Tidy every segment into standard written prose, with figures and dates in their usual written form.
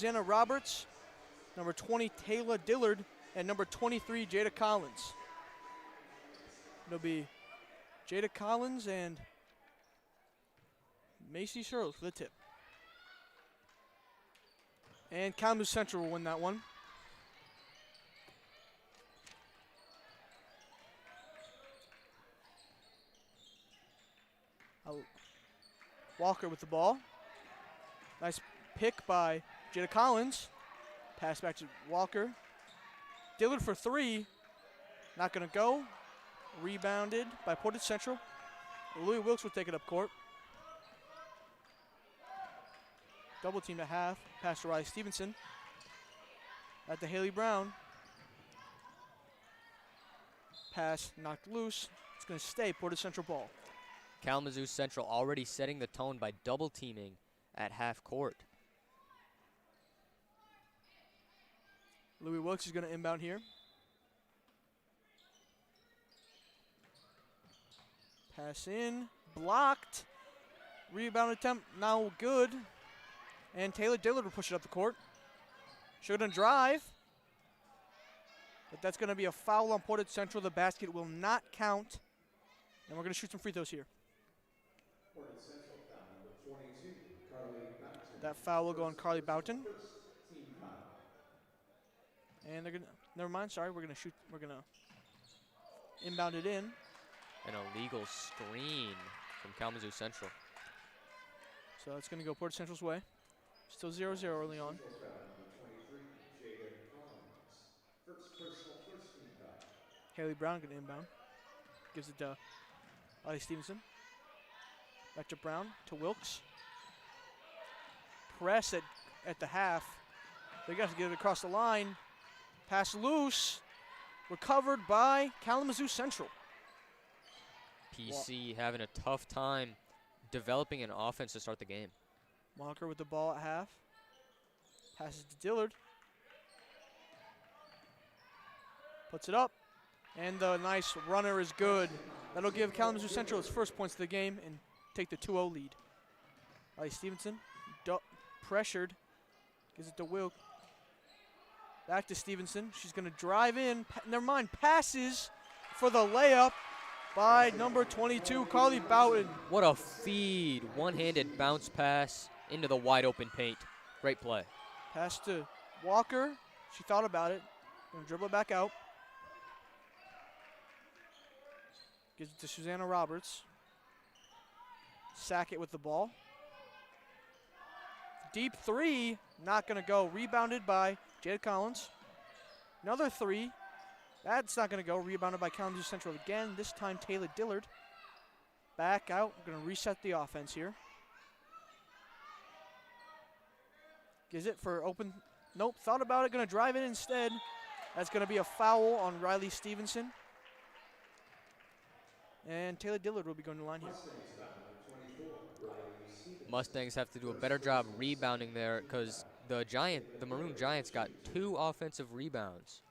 Susanna Roberts, number 20, Taylor Dillard, and number 23, Jada Collins. It'll be Jada Collins and Macy Searles for the tip. And Kalamazoo Central will win that one. Walker with the ball. Nice pick by Jada Collins. Pass back to Walker. Dillard for three. Not going to go. Rebounded by Portage Central. Louis Wilkes will take it up court. Double team at half. Pass to Riley Stevenson. At the Haley Brown. Pass knocked loose. It's going to stay Portage Central ball. Kalamazoo Central already setting the tone by double teaming at half court. Louis Wilkes is going to inbound here. Pass in, blocked. Rebound attempt, now good. And Taylor Dillard will push it up the court. Shouldn't drive. But that's going to be a foul on Portage Central. The basket will not count. And we're going to shoot some free throws here. That foul will go on Carly Boughton. And they're gonna, never mind, sorry, we're gonna inbound it in. An illegal screen from Kalamazoo Central. So it's gonna go Portage Central's way. Still 0-0 early on. Haley Brown gonna inbound. Gives it to Riley Stevenson. Back to Brown, to Wilkes. Press at the half. They got to get it across the line. Pass loose. Recovered by Kalamazoo Central. PC having a tough time developing an offense to start the game. Walker with the ball at half. Passes to Dillard. Puts it up. And the nice runner is good. That'll give Kalamazoo Central its first points of the game and take the 2-0 lead. Riley Stevenson. Pressured. Gives it to Wilk. Back to Stevenson. She's going to drive in. Never mind. Passes for the layup by number 22, Carly Boughton. What a feed. One-handed bounce pass into the wide open paint. Great play. Pass to Walker. She thought about it. Going to dribble it back out. Gives it to Susanna Roberts. Sackett with the ball. Deep three, not going to go. Rebounded by Jada Collins. Another three. That's not going to go. Rebounded by Kalamazoo Central again. This time Taylor Dillard. Back out. We're going to reset the offense here. Gives it for open. Nope, thought about it. Going to drive it instead. That's going to be a foul on Riley Stevenson. And Taylor Dillard will be going to the line here. Mustangs have to do a better job rebounding there because the Maroon Giants got 2 offensive rebounds.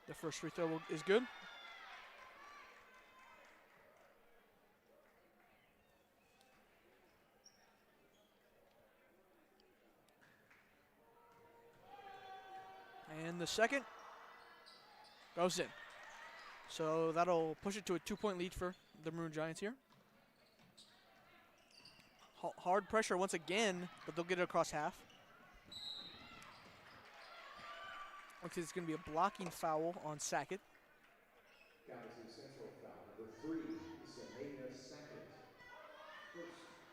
The first free throw is good. And the second goes in. So that'll push it to a 2-point lead for the Maroon Giants here. Hard pressure once again, but they'll get it across half. Looks like it's going to be a blocking foul on Sackett. Kalamazoo Central foul number 3, Selena Sackett.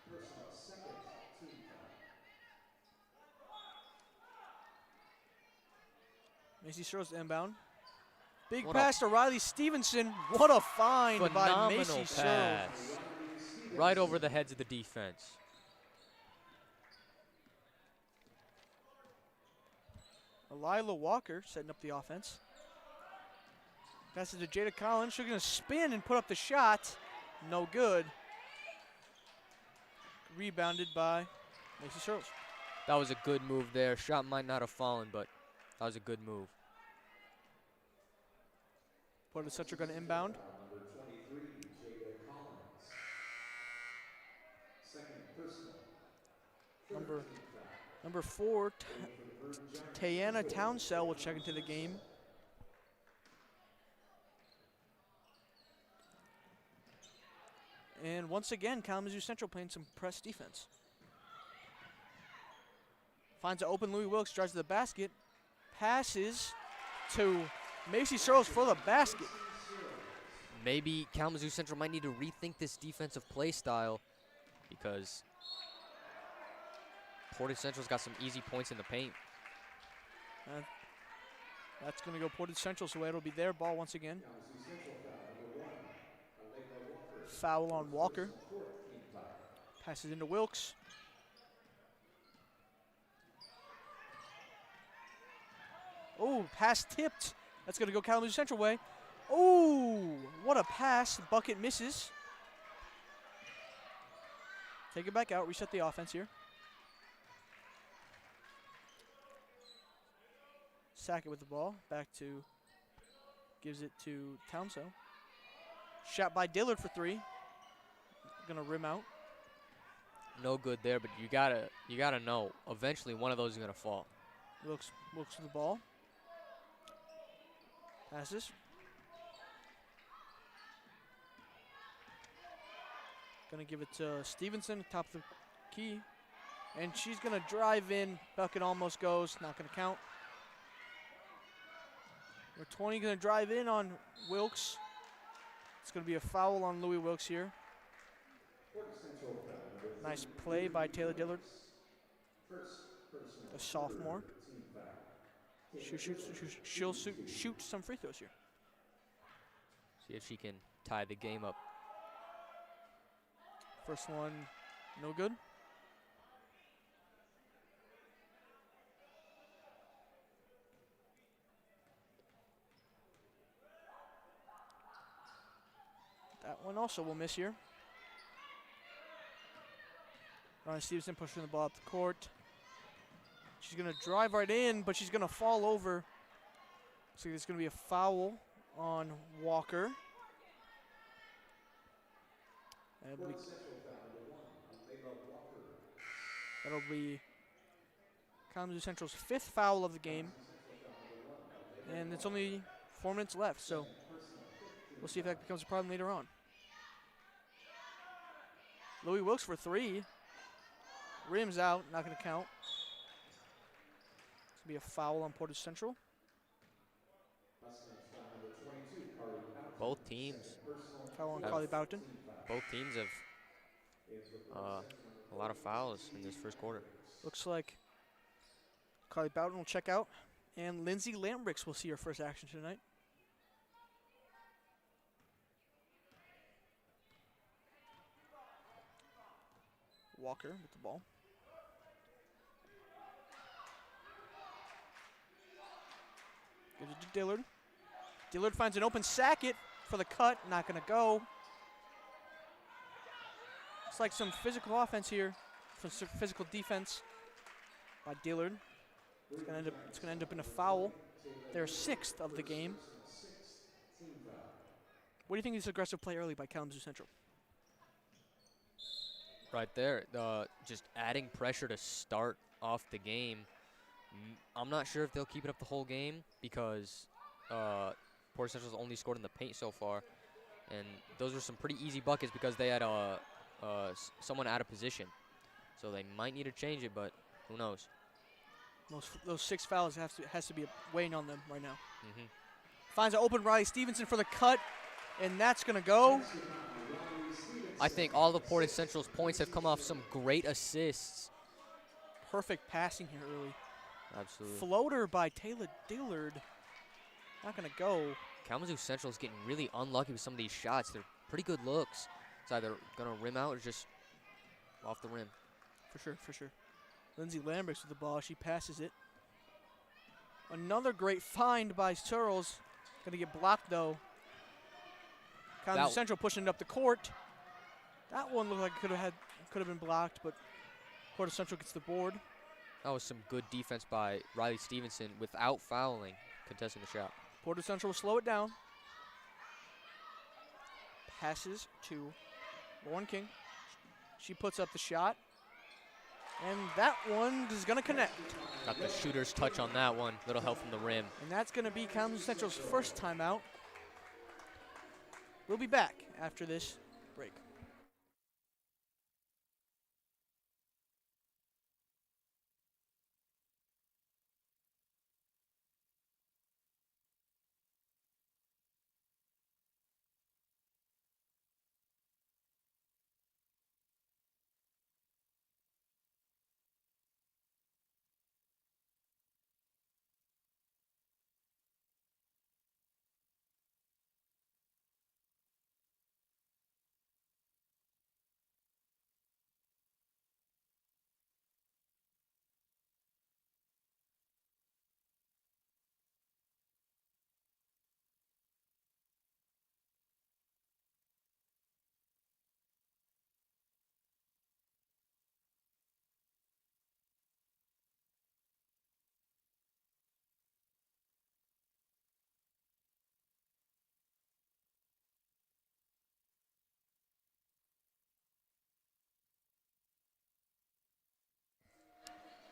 Personal second team foul. Macy Searles inbound. Big pass to Riley Stevenson. What a find by Macy Searles. Right over the heads of the defense. Lila Walker setting up the offense. Passes to Jada Collins. She's going to spin and put up the shot. No good. Rebounded by Macy Searles. That was a good move there. Shot might not have fallen, but that was a good move. Portage Central going to inbound. Number 23, Jada Collins. Second personal. Number 4, Tayana Townsell will check into the game. And once again, Kalamazoo Central playing some press defense. Finds an open Louis Wilkes, drives to the basket, passes to Macy Searles for the basket. Maybe Kalamazoo Central might need to rethink this defensive play style because Portage Central's got some easy points in the paint. That's going to go Portage Central, so it'll be their ball once again. Foul on Walker. Passes into Wilkes. Oh, pass tipped. That's going to go Kalamazoo Central way. Oh, what a pass. Bucket misses. Take it back out. Reset the offense here. Sackett with the ball. Back to, gives it to Townsell. Shot by Dillard for 3. Gonna rim out. No good there, but you gotta know. Eventually, one of those is gonna fall. Wilkes with the ball. Passes. Gonna give it to Stevenson, top of the key. And she's gonna drive in. Bucket almost goes, not gonna count. Number 20 gonna drive in on Wilkes. It's gonna be a foul on Louis Wilkes here. Nice play by Taylor Dillard, a sophomore. She'll shoot some free throws here. See if she can tie the game up. First one, no good. That one also will miss here. Ronnie Stevenson pushing the ball up the court. She's going to drive right in, but she's going to fall over. So there's going to be a foul on Walker. That'll be Kalamazoo Central's 5th foul of the game. And it's only 4 minutes left, so we'll see if that becomes a problem later on. Louis Wilkes for 3. Rims out, not going to count. It's going to be a foul on Portage Central. Both teams. Foul on Carly Boughton. Both teams have a lot of fouls in this first quarter. Looks like Carly Boughton will check out, and Lindsay Lambricks will see her first action tonight. Walker with the ball. Gives it to Dillard. Dillard finds an open Sackett for the cut, not going to go. It's like some physical offense here, some physical defense by Dillard. It's going to end up in a foul. Their 6th of the game. What do you think of this aggressive play early by Kalamazoo Central? Right there, just adding pressure to start off the game. I'm not sure if they'll keep it up the whole game because Portage Central's only scored in the paint so far. And those are some pretty easy buckets because they had someone out of position. So they might need to change it, but who knows? Those 6 fouls has to be weighing on them right now. Finds an open Riley Stevenson for the cut, and that's going to go. I think all the Portage Central's points have come off some great assists. Perfect passing here early. Absolutely. Floater by Taylor Dillard. Not going to go. Kalamazoo Central is getting really unlucky with some of these shots. They're pretty good looks. It's either going to rim out or just off the rim. For sure, for sure. Lindsay Lambricks with the ball. She passes it. Another great find by Searles. Going to get blocked, though. Kalamazoo Central pushing it up the court. That one looked like it could have been blocked, but Portage Central gets the board. That was some good defense by Riley Stevenson without fouling, contesting the shot. Portage Central will slow it down. Passes to Lauren King. She puts up the shot. And that one is going to connect. Got the shooter's touch on that one. Little help from the rim. And that's going to be Kalamazoo Central's first timeout. We'll be back after this break.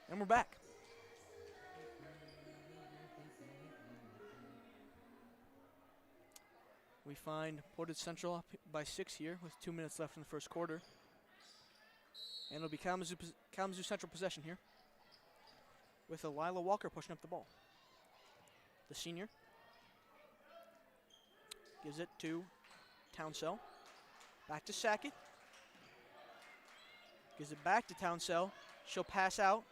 And we're back. We find Portage Central up by 6 here with 2 minutes left in the first quarter. And it'll be Kalamazoo Central possession here with Lila Walker pushing up the ball. The senior gives it to Townsell. Back to Sackett. Gives it back to Townsell. She'll pass out.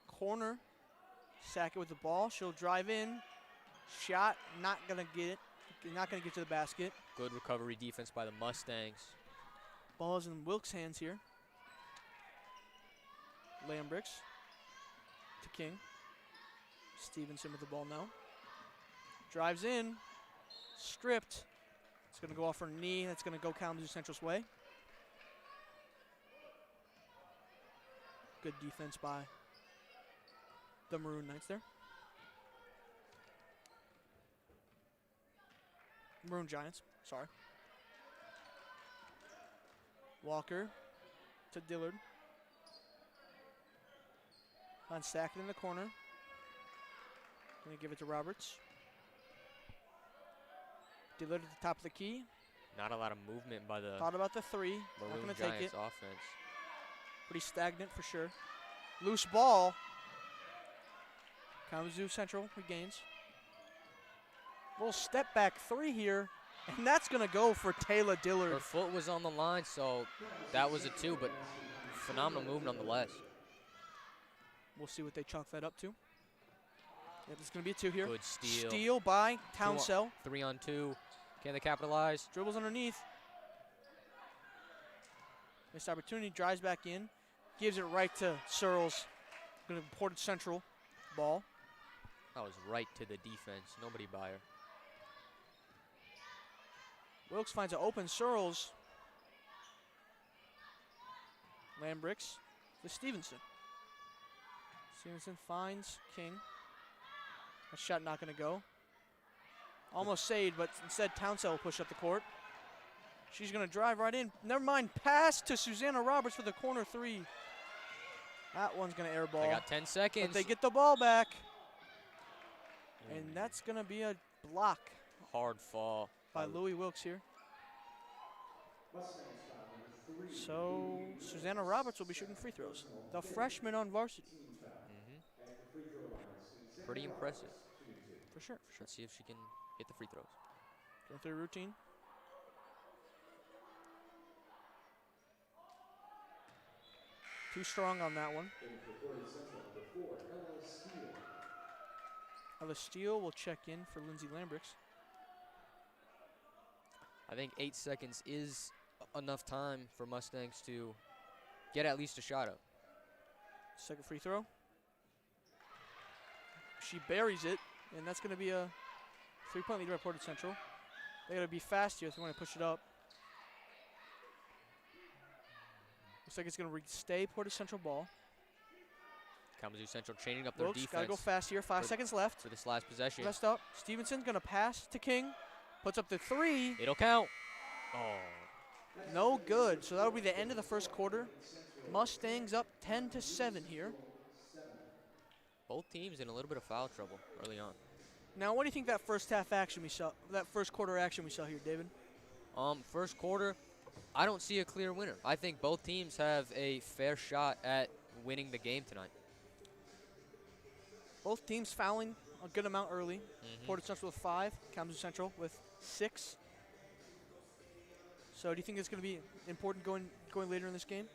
Corner. Sackett with the ball. She'll drive in. Shot. Not going to get it. Not going to get to the basket. Good recovery defense by the Mustangs. Ball is in Wilkes' hands here. Lambricks to King. Stevenson with the ball now. Drives in. Stripped. It's going to go off her knee. That's going to go Kalamazoo Central's way. Good defense by the Maroon Knights there. Maroon Giants, sorry. Walker to Dillard. On Sackett in the corner. Gonna give it to Roberts. Dillard at the top of the key. Not a lot of movement by the Thought about the three. Not Maroon gonna take Giants it. offense. Pretty stagnant for sure. Loose ball. Kalamazoo Central regains. Little step back three here, and that's going to go for Taylor Dillard. Her foot was on the line, so that was a two, but phenomenal move nonetheless. We'll see what they chalk that up to. Yeah, there's going to be a two here. Good steal. Steal by Townsell. 3-on-2. Can they capitalize? Dribbles underneath. Missed opportunity, drives back in. Gives it right to Searles. Going to Portage Central ball. That was right to the defense. Nobody by her. Wilkes finds an open Searles. Lambricks to Stevenson. Stevenson finds King. That shot not going to go. Almost saved, but instead Townsell will push up the court. She's going to drive right in. Never mind, pass to Susanna Roberts for the corner three. That one's going to air ball. They got 10 seconds. But they get the ball back. And that's going to be a block Hard fall. by Louis Wilkes here. So Susanna Roberts will be shooting free throws. The freshman on varsity. Pretty impressive. For sure. Let's see if she can hit the free throws. Going through routine. Too strong on that one. Ella Steele will check in for Lindsay Lambricks. I think 8 seconds is enough time for Mustangs to get at least a shot up. Second free throw. She buries it, and that's going to be a 3-point lead by Portage Central. They got to be fast here if they want to push it up. Looks like it's going to stay Portage Central ball. Kalamazoo Central changing up their Wilkes defense. got to go fast here. 5 seconds left. For this last possession. Rest up. Stevenson's going to pass to King. Puts up the three. It'll count. Oh. No good. So that'll be the end of the first quarter. Mustangs up 10-7 here. Both teams in a little bit of foul trouble early on. Now, what do you think that first half action we saw, that first quarter action we saw here, David? First quarter, I don't see a clear winner. I think both teams have a fair shot at winning the game tonight. Both teams fouling a good amount early. Mhm. Portage Central with 5, Kalamazoo Central with 6. So do you think it's going to be important going later in this game?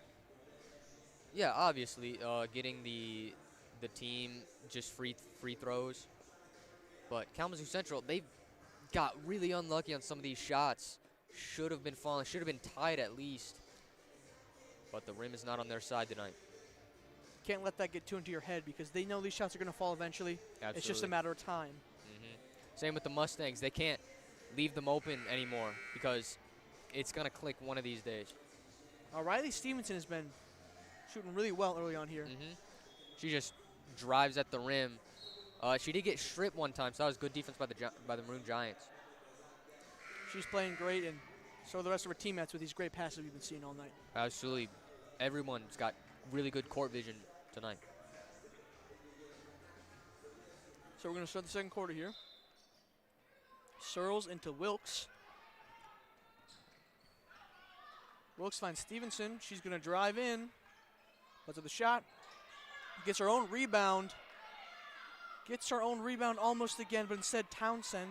Yeah, obviously, getting the team just free throws. But Kalamazoo Central, they got really unlucky on some of these shots. Should have been falling, should have been tied at least. But the rim is not on their side tonight. Can't let that get too into your head because they know these shots are going to fall eventually. Absolutely. It's just a matter of time. Same with the Mustangs. They can't leave them open anymore because it's going to click one of these days. Riley Stevenson has been shooting really well early on here. She just drives at the rim. She did get stripped one time, so that was good defense by the Maroon Giants. She's playing great, and so are the rest of her teammates with these great passes we've been seeing all night. Absolutely. Everyone's got really good court vision tonight. So we're going to start the second quarter here. Searles into Wilkes. Wilkes finds Stevenson. She's going to drive in. Puts up the shot. Gets her own rebound. Gets her own rebound almost again, but instead Townsend's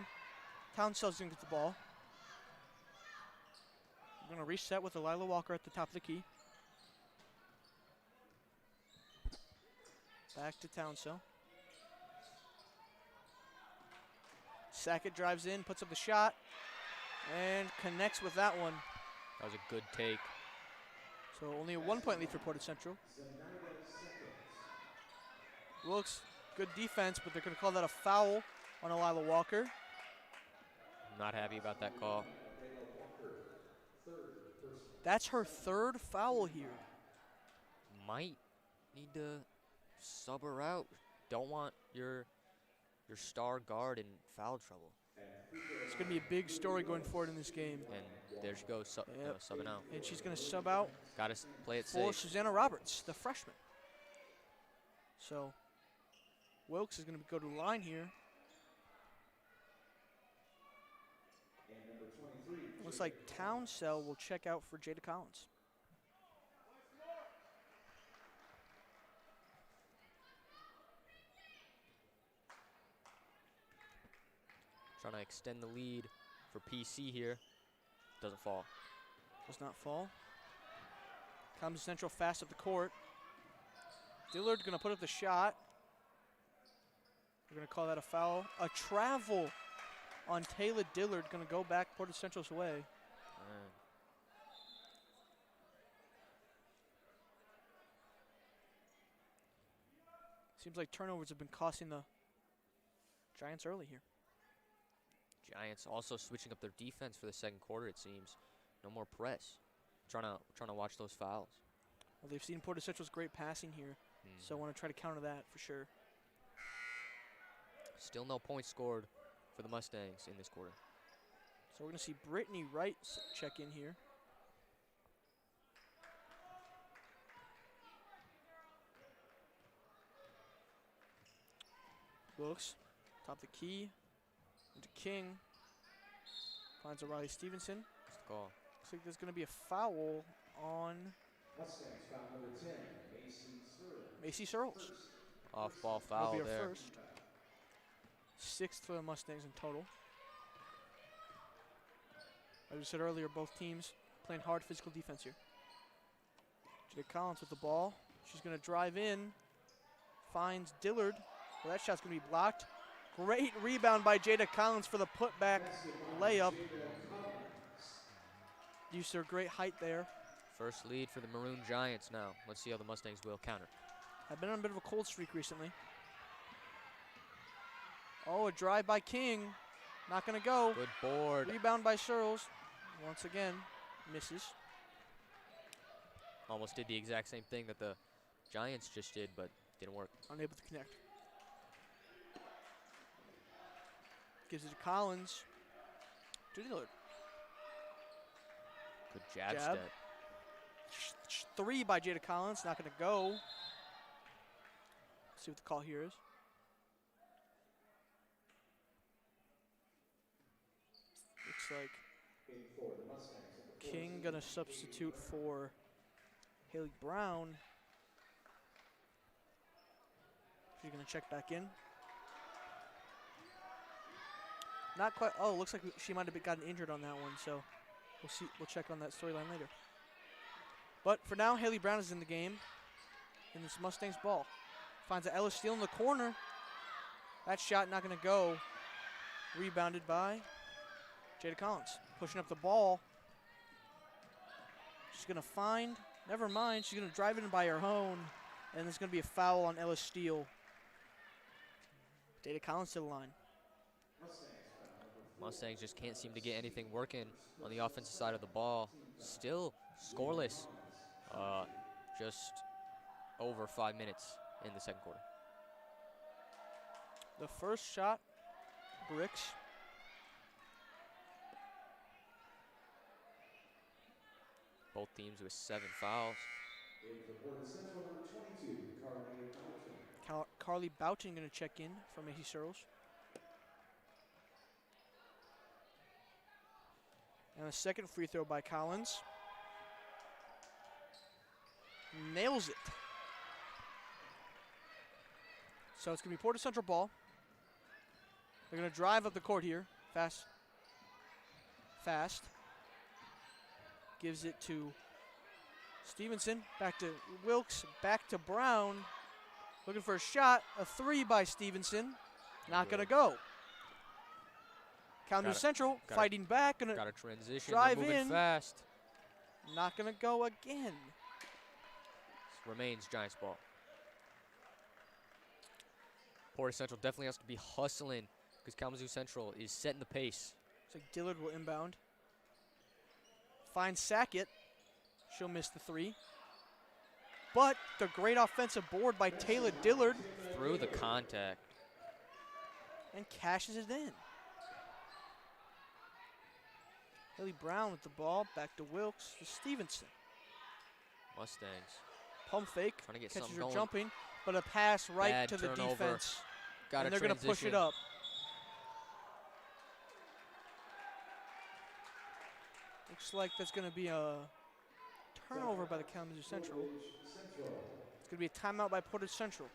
going to get the ball. We're going to reset with Lila Walker at the top of the key. Back to Townsend. Sackett drives in, puts up the shot, and connects with that one. That was a good take. So only a 1-point lead for Portage Central. Wilkes, good defense, but they're going to call that a foul on Lila Walker. Not happy about that call. That's her third foul here. Might need to sub her out. Don't want your star guard in foul trouble. It's going to be a big story going forward in this game. And there she goes, subbing out. And she's going to sub out Got to play it for safe. Susanna Roberts, the freshman. So Wilkes is going to go to the line here. Looks like Townsell will check out for Jada Collins. Trying to extend the lead for PC here. Doesn't fall. Does not fall. Comes Central fast up the court. Dillard going to put up the shot. We're going to call that a foul. A travel on Taylor Dillard, going to go back Portage Central's way. Seems like turnovers have been costing the Giants early here. Giants also switching up their defense for the second quarter, it seems. No more press. Trying to watch those fouls. Well, they've seen Portage Central's great passing here, so I want to try to counter that for sure. Still no points scored for the Mustangs in this quarter. So we're going to see Brittany Wright check in here. Wilkes, top the key, into King. Finds Riley Stevenson. What's the call? Looks like there's going to be a foul on Mustangs foul number 10, Macy Searles. Off-ball That'll foul be her there. first. 6th for the Mustangs in total. As we said earlier, both teams playing hard physical defense here. Jada Collins with the ball. She's going to drive in. Finds Dillard. Well, that shot's going to be blocked. Great rebound by Jada Collins for the putback layup. Used her great height there. First lead for the Maroon Giants now. Let's see how the Mustangs will counter. I've been on a bit of a cold streak recently. Oh, a drive by King. Not going to go. Good board. Rebound by Searles. Once again, misses. Almost did the exact same thing that the Giants just did, but didn't work. Unable to connect. Gives it to Collins. To Dillard. Good jab Jab. step. three by Jada Collins. Not going to go. See what the call here is. Looks like King going to substitute for Haley Brown. She's going to check back in. Not quite. Oh, looks like she might have gotten injured on that one, so we'll see. We'll check on that storyline later. But for now, Haley Brown is in the game in this Mustangs ball. Finds Ella Steele in the corner. That shot not going to go. Rebounded by Jada Collins. Pushing up the ball. She's going to find. Never mind. She's going to drive it in by her own. And there's going to be a foul on Ella Steele. Jada Collins to the line. Mustangs just can't seem to get anything working on the offensive side of the ball. Still scoreless. Just over 5 minutes in the second quarter. The first shot bricks. Both teams with 7 fouls. Carly Boughton going to check in for Macy Searles. And a second free throw by Collins. Nails it. So it's going to be Portage Central ball. They're going to drive up the court here. Fast. Gives it to Stevenson. Back to Wilkes. Back to Brown. Looking for a shot. A three by Stevenson. Not going to go. Kalamazoo Central fighting back. Got to transition. Drive They're moving in. Fast. Not going to go again. Remains Giants ball. Portage Central definitely has to be hustling because Kalamazoo Central is setting the pace. Looks like Dillard will inbound. Finds Sackett. She'll miss the three. But the great offensive board by Taylor Dillard. Through the contact. And cashes it in. Haley Brown with the ball. Back to Wilkes to Stevenson. Mustangs. Pump fake. Trying to get Catches something her going. jumping. But a pass right Bad to the turnover. defense. And they're going to push it up. Looks like that's going to be a turnover by the Kalamazoo Central. It's going to be a timeout by Portage Central.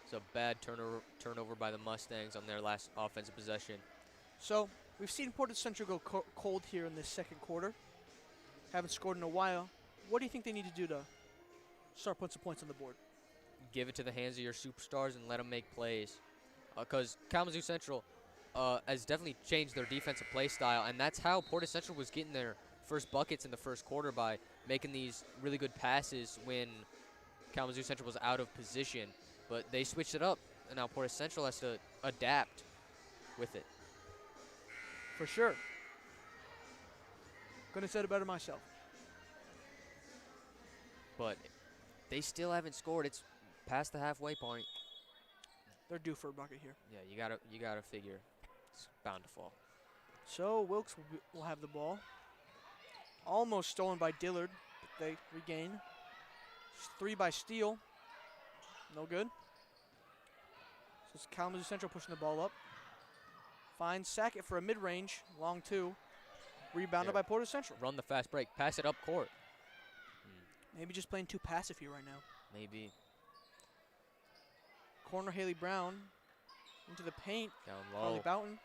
It's a bad turnover by the Mustangs on their last offensive possession. So we've seen Portage Central go cold here in this second quarter. Haven't scored in a while. What do you think they need to do to start putting some points on the board? Give it to the hands of your superstars and let them make plays. Because Kalamazoo Central has definitely changed their defensive play style, and that's how Portage Central was getting their first buckets in the first quarter, by making these really good passes when Kalamazoo Central was out of position. But they switched it up, and now Portage Central has to adapt with it. For sure. Couldn't have said it better myself. But they still haven't scored. It's past the halfway point. They're due for a bucket here. Yeah, you gotta figure it's bound to fall. So Wilkes will have the ball. Almost stolen by Dillard, but they regain. Three by Steele. No good. So it's Kalamazoo Central pushing the ball up. Finds Sackett for a mid-range, long two. Rebounded by Portage Central. Run the fast break. Pass it up court. Maybe just playing too passive here right now. Maybe. Corner Haley Brown into the paint. Down Carly low. Boughton.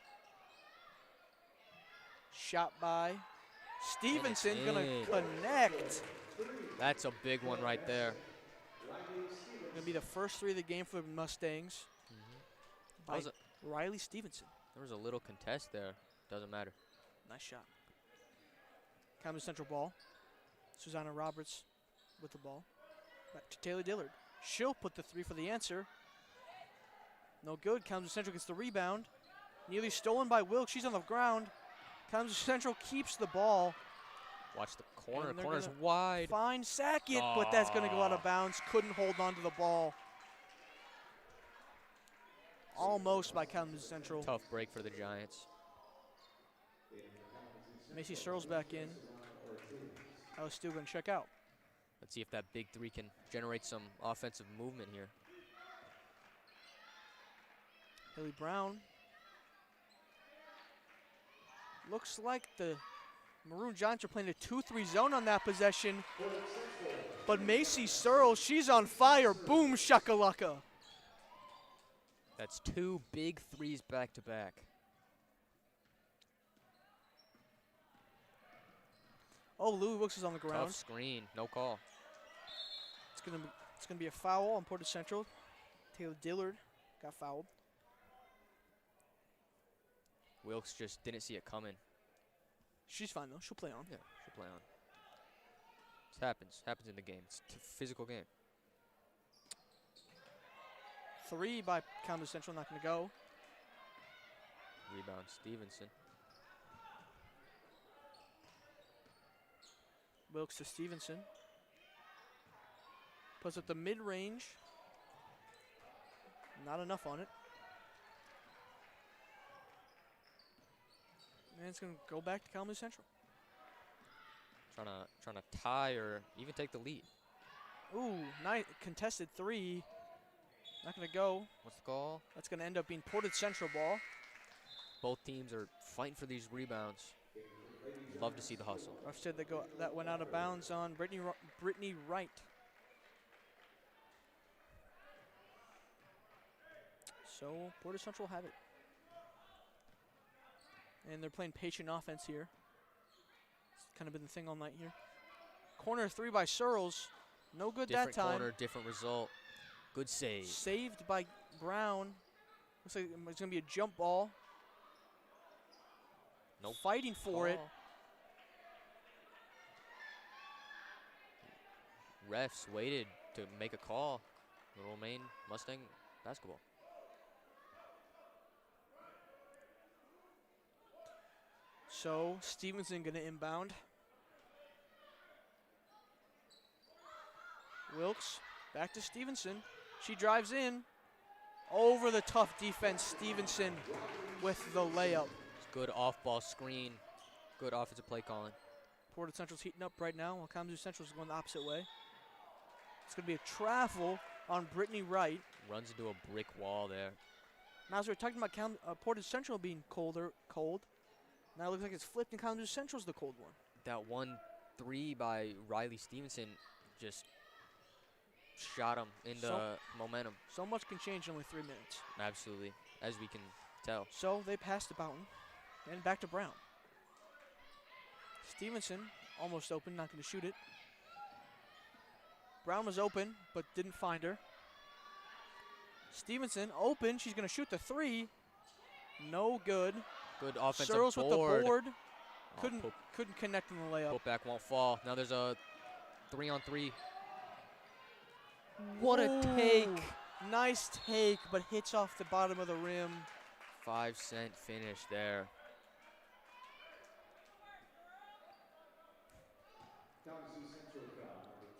Shot by Stevenson. Gonna connect. That's a big one right there. Gonna be the first three of the game for the Mustangs. By Riley Stevenson. There was a little contest there. Doesn't matter. Nice shot. Kalamazoo Central ball. Susanna Roberts with the ball. Back to Taylor Dillard. She'll put the three for the answer. No good. Kalamazoo Central gets the rebound. Nearly stolen by Wilkes. She's on the ground. Kalamazoo Central keeps the ball. Watch the corner. And they're Corner's gonna wide. Find Sackett, but that's going to go out of bounds. Couldn't hold on to the ball. Almost by Kalamazoo Central. Tough break for the Giants. Macy Searles back in. I was still going to check out. Let's see if that big three can generate some offensive movement here. Haley Brown. Looks like the Maroon Giants are playing a 2-3 zone on that possession. But Macy Searles, she's on fire. Boom, shakalaka. That's 2 big threes back to back. Oh, Louis Wilkes is on the ground. Tough screen, no call. It's gonna be a foul on Portage Central. Taylor Dillard got fouled. Wilkes just didn't see it coming. She's fine though. She'll play on. Yeah, she'll play on. This happens in the game. It's a physical game. 3 by Kalamazoo Central, not gonna go. Rebound, Stevenson. Wilkes to Stevenson. Puts up the mid-range. Not enough on it. And it's gonna go back to Kalamazoo Central. Trying to tie or even take the lead. Ooh, nice contested 3. Not gonna go. What's the call? That's gonna end up being Portage Central ball. Both teams are fighting for these rebounds. Love to see the hustle. Ref said that went out of bounds on Brittany Wright. So Portage Central have it. And they're playing patient offense here. It's kind of been the thing all night here. Corner 3 by Searles. No good Different that time. corner, different result. Good save. Saved by Brown. Looks like it's going to be a jump ball. Nope. Fighting for it. Refs waited to make a call. Little Maine Mustang basketball. So Stevenson going to inbound. Wilkes back to Stevenson. She drives in. Over the tough defense, Stevenson with the layup. Good off-ball screen. Good offensive play calling. Portage Central's heating up right now, while Kalamazoo Central's going the opposite way. It's going to be a travel on Brittany Wright. Runs into a brick wall there. Now, as we were talking about Portage Central being cold, now it looks like it's flipped and Kalamazoo Central's the cold one. That 1-3 by Riley Stevenson just shot him into momentum. So much can change in only 3 minutes. Absolutely, as we can tell. So they passed to Boughton and back to Brown. Stevenson almost open, not going to shoot it. Brown was open, but didn't find her. Stevenson open, she's going to shoot the 3. No good. Good offensive Searles board. with the board. Oh, Couldn't connect on the layup. put back won't fall. Now there's a 3-on-3. What a take. Nice take, but hits off the bottom of the rim. 5-cent finish there.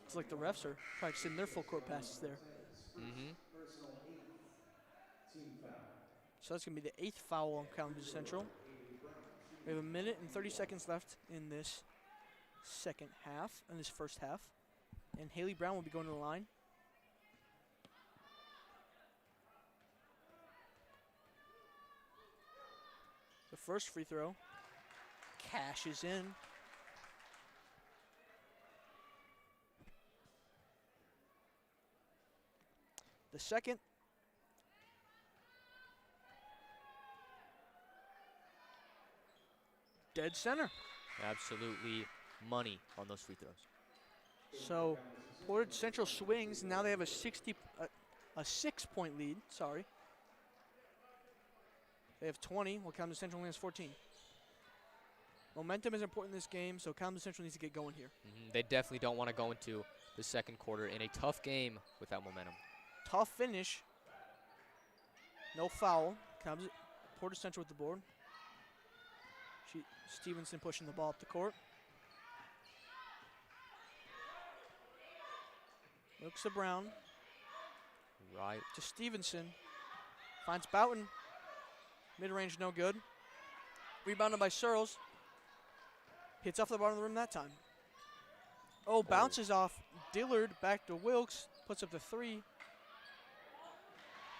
It's like the refs are practicing their full court passes there. Mm-hmm. So that's going to be the 8th foul on Kalamazoo Central. We have 1 minute and 30 seconds left in this first half. And Haley Brown will be going to the line. The first free throw cashes in. The second. Dead center. Absolutely money on those free throws. So Portage Central swings. Now they have a 6-point lead. Sorry. They have 20, while Kalamazoo Central only has 14. Momentum is important in this game, so Kalamazoo Central needs to get going here. They definitely don't want to go into the second quarter in a tough game without momentum. Tough finish. No foul. Portage Central with the board. Stevenson pushing the ball up the court. Looks to Brown. Right. To Stevenson. Finds Boughton. Mid-range no good. Rebounded by Searles. Hits off the bottom of the rim that time. Oh, bounces off Dillard back to Wilkes, puts up the 3.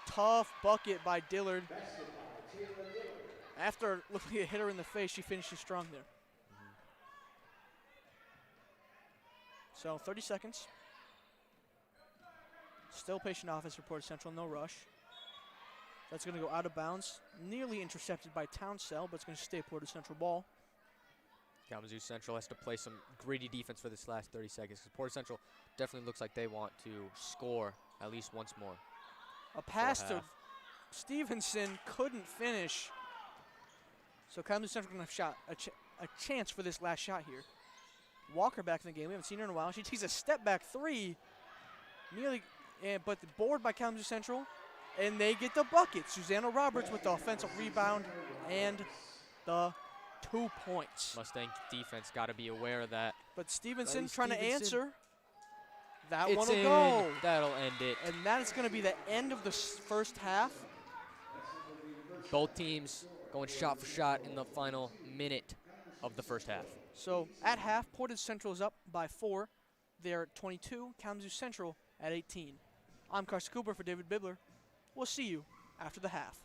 Tough bucket by Dillard. After looking at hit her in the face, she finishes strong there. So 30 seconds. Still patient offense for Portage Central, no rush. That's going to go out of bounds. Nearly intercepted by Townsell, but it's going to stay Portage Central ball. Kalamazoo Central has to play some gritty defense for this last 30 seconds because Portage Central definitely looks like they want to score at least once more. A pass to half. Stevenson couldn't finish. So Kalamazoo Central going to have a chance for this last shot here. Walker back in the game. We haven't seen her in a while. She takes a step back 3. Nearly, but the board by Kalamazoo Central. And they get the bucket. Susanna Roberts with the offensive rebound and the 2 points. Mustang defense got to be aware of that. But Stevenson Riley trying to Stevenson. answer. That It's one will in. go. That'll end it. And that is going to be the end of the first half. Both teams going shot for shot in the final minute of the first half. So at half, Portage Central is up by 4. They're at 22. Kalamazoo Central at 18. I'm Karsten Cooper for David Bibler. We'll see you after the half.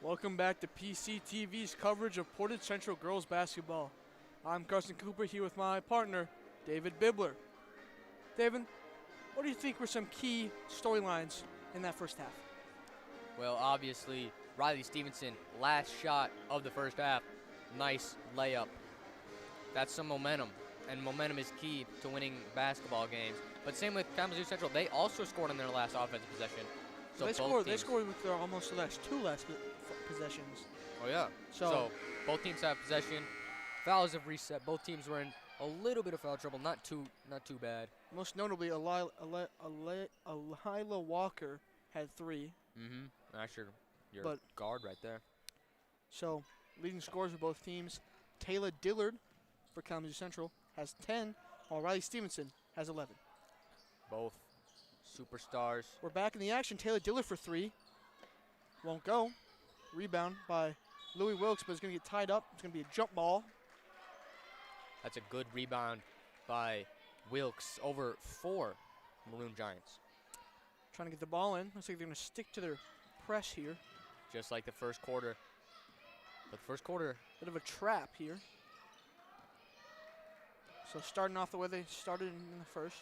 Welcome back to PCTV's coverage of Portage Central girls basketball. I'm Karsten Cooper here with my partner, David Bibler. David, what do you think were some key storylines in that first half? Well, obviously, Riley Stevenson, last shot of the first half. Nice layup. That's some momentum, and momentum is key to winning basketball games. But same with Kalamazoo Central. They also scored on their last offensive possession. So they both scored with their almost the last two possessions. Oh, yeah. So both teams have possession. Fouls have reset. Both teams were in a little bit of foul trouble. Not too bad. Most notably, Elila Walker had 3. Mm-hmm. Actually, your guard right there. So, leading scorers for both teams. Taylor Dillard for Kalamazoo Central has 10, while Riley Stevenson has 11. Both superstars. We're back in the action. Taylor Dillard for 3. Won't go. Rebound by Louis Wilkes, but it's going to get tied up. It's going to be a jump ball. That's a good rebound by Wilkes over 4 Maroon Giants. Trying to get the ball in. Looks like they're going to stick to their press here. Just like the first quarter. But the first quarter. Bit of a trap here. So starting off the way they started in the first.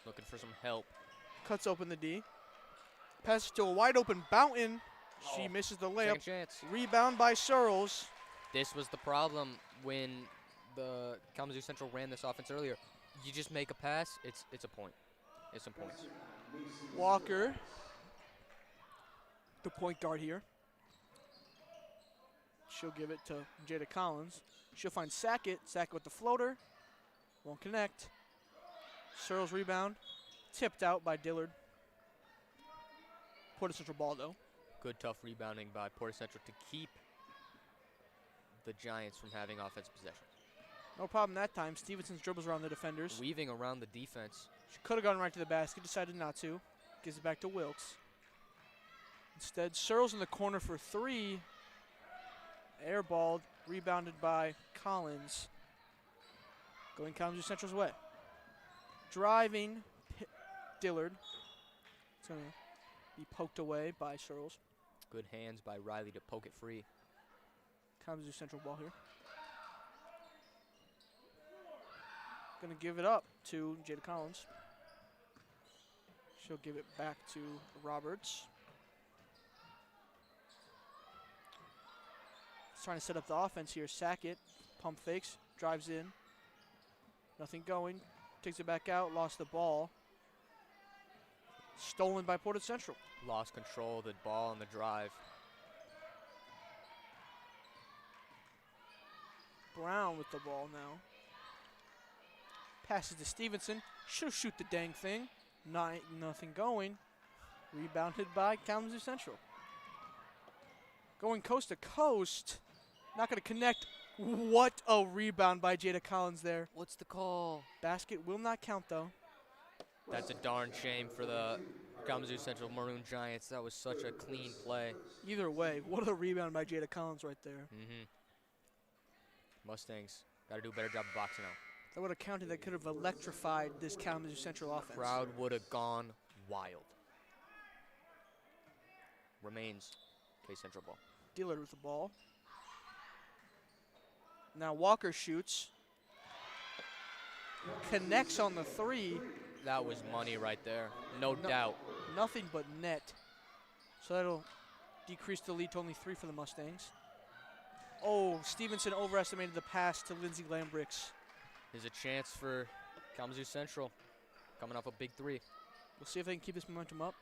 Looking for some help. Cuts open the D. Passes to a wide open Boughton. She misses the layup. Second chance. Rebound by Searles. This was the problem when the Kalamazoo Central ran this offense earlier. You just make a pass, it's a point. It's some points. Walker, the point guard here. She'll give it to Jada Collins. She'll find Sackett. Sackett with the floater. Won't connect. Searles rebound. Tipped out by Dillard. Portage Central ball, though. Good, tough rebounding by Portage Central to keep the Giants from having offensive possession. No problem that time. Stevenson's dribbles around the defenders. Weaving around the defense. She could have gone right to the basket. Decided not to. Gives it back to Wilkes. Instead, Searles in the corner for 3. Airballed. Rebounded by Collins. Going Kalamazoo Central's way. Driving Dillard. It's going to be poked away by Searles. Good hands by Riley to poke it free. Kalamazoo Central ball here. Going to give it up to Jada Collins. She'll give it back to Roberts. Trying to set up the offense here. Sackett, pump fakes, drives in. Nothing going. Takes it back out, lost the ball. Stolen by Portage Central. Lost control of the ball on the drive. Brown with the ball now. Passes to Stevenson. She'll shoot the dang thing. Nothing going. Rebounded by Kalamazoo Central. Going coast to coast. Not going to connect. What a rebound by Jada Collins there. What's the call? Basket will not count, though. That's a darn shame for the Kalamazoo Central Maroon Giants. That was such a clean play. Either way, what a rebound by Jada Collins right there. Mustangs got to do a better job of boxing out. That would have counted. That could have electrified this Kalamazoo Central offense. Crowd would have gone wild. Remains K Central ball. Dillard with the ball. Now Walker shoots. Connects on the 3. That was money right there. No doubt. Nothing but net. So that'll decrease the lead to only 3 for the Mustangs. Oh, Stevenson overestimated the pass to Lindsay Lambricks. There's a chance for Kalamazoo Central coming off a big 3. We'll see if they can keep this momentum up.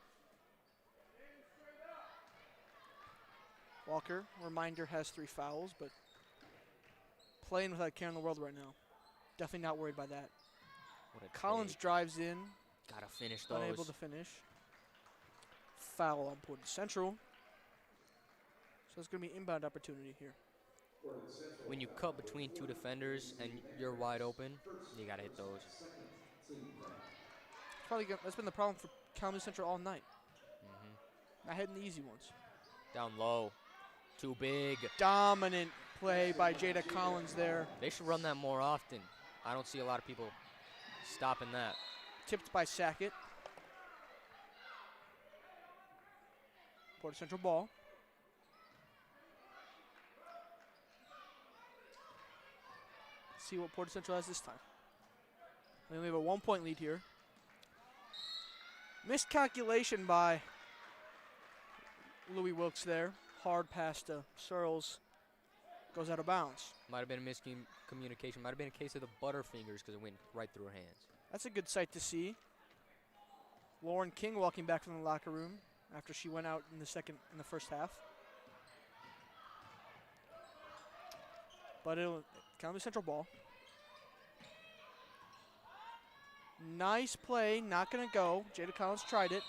Walker, reminder, has 3 fouls, but playing without a care in the world right now. Definitely not worried by that. What a Collins take. drives in. Gotta finish those. Unable to finish. Foul on Portage Central. So it's going to be inbound opportunity here. When you cut between 2 defenders and you're wide open, you gotta hit those. That's been the problem for Kalamazoo Central all night. Not hitting the easy ones. Down low. Too big. Dominant play by Jada Collins there. They should run that more often. I don't see a lot of people stopping that. Tipped by Sackett. Portage Central ball. see what Portage Central has this time. They only have a 1-point lead here. Miscalculation by Louis Wilkes there. Hard pass to Searles. Goes out of bounds. Might have been a miscommunication. Might have been a case of the Butterfingers because it went right through her hands. That's a good sight to see. Lauren King walking back from the locker room after she went out in the first half. But it'll Kalamazoo Central ball. Nice play, not gonna go. Jada Collins tried it.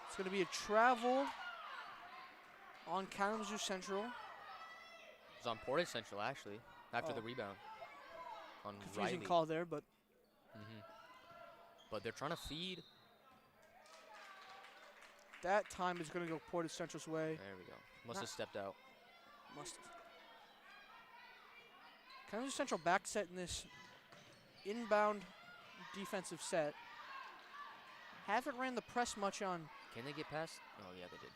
It's gonna be a travel on Kalamazoo Central. It was on Portage Central actually after the rebound. On Confusing Riley. call there, but But they're trying to feed. that time is gonna go Portage Central's way. There we go. Must have stepped out. Must have. Kalamazoo Central back set in this inbound defensive set. Haven't ran the press much on Can they get past? Oh yeah, they did.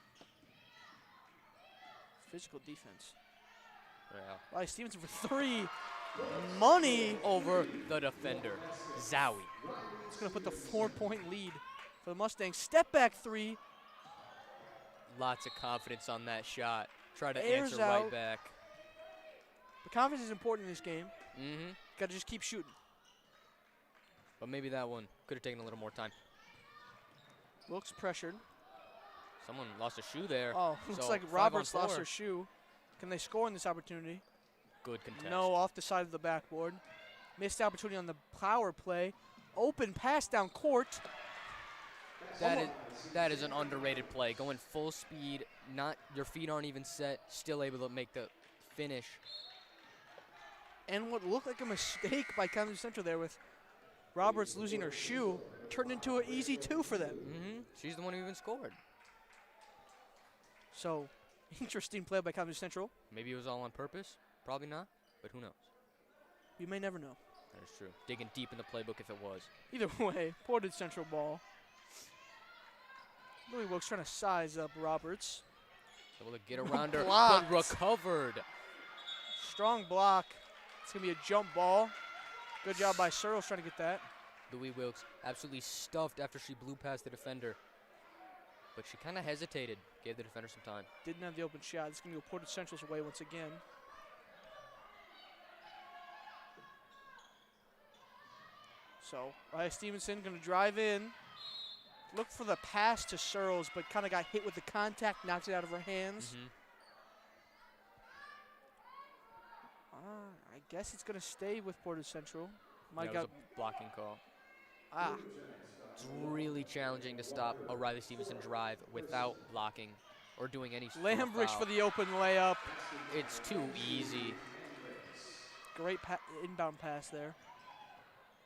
physical defense. Yeah. Riley Stevenson for 3. Money. Over the defender, Zowie. It's going to put the 4-point lead for the Mustangs. Step back 3. Lots of confidence on that shot. Try to Airs answer out. right back. The confidence is important in this game. Mm-hmm. Got to just keep shooting. But maybe that one could have taken a little more time. Wilkes pressured. Someone lost a shoe there. Oh, looks So, like 5 Roberts on lost 4. her shoe. Can they score in this opportunity? Good contest. No, off the side of the backboard. Missed opportunity on the power play. Open pass down court. That is an underrated play. Going full speed, not your feet aren't even set, still able to make the finish. And what looked like a mistake by Kalamazoo Central there with Roberts losing her shoe turned into an easy 2 for them. Mm-hmm. She's the one who even scored. So, interesting play by Kalamazoo Central. Maybe it was all on purpose. Probably not, but who knows? You may never know. That is true. Digging deep in the playbook if it was. Either way, Portage Central ball. Louis Wilkes trying to size up Roberts. Able to get around her, Blocked. but recovered. Strong block. It's going to be a jump ball. Good job by Searles trying to get that. Louis Wilkes absolutely stuffed after she blew past the defender. But she kind of hesitated, gave the defender some time. Didn't have the open shot. It's going to go Portage Central's way once again. So, Riley Stevenson going to drive in. Look for the pass to Searles, but kind of got hit with the contact, knocked it out of her hands. I guess it's going to stay with Portage Central. That was a blocking call. Ah, It's really challenging to stop a Riley Stevenson drive without blocking or doing any sort of Lambridge foul. for the open layup. It's too easy. Great inbound pass there.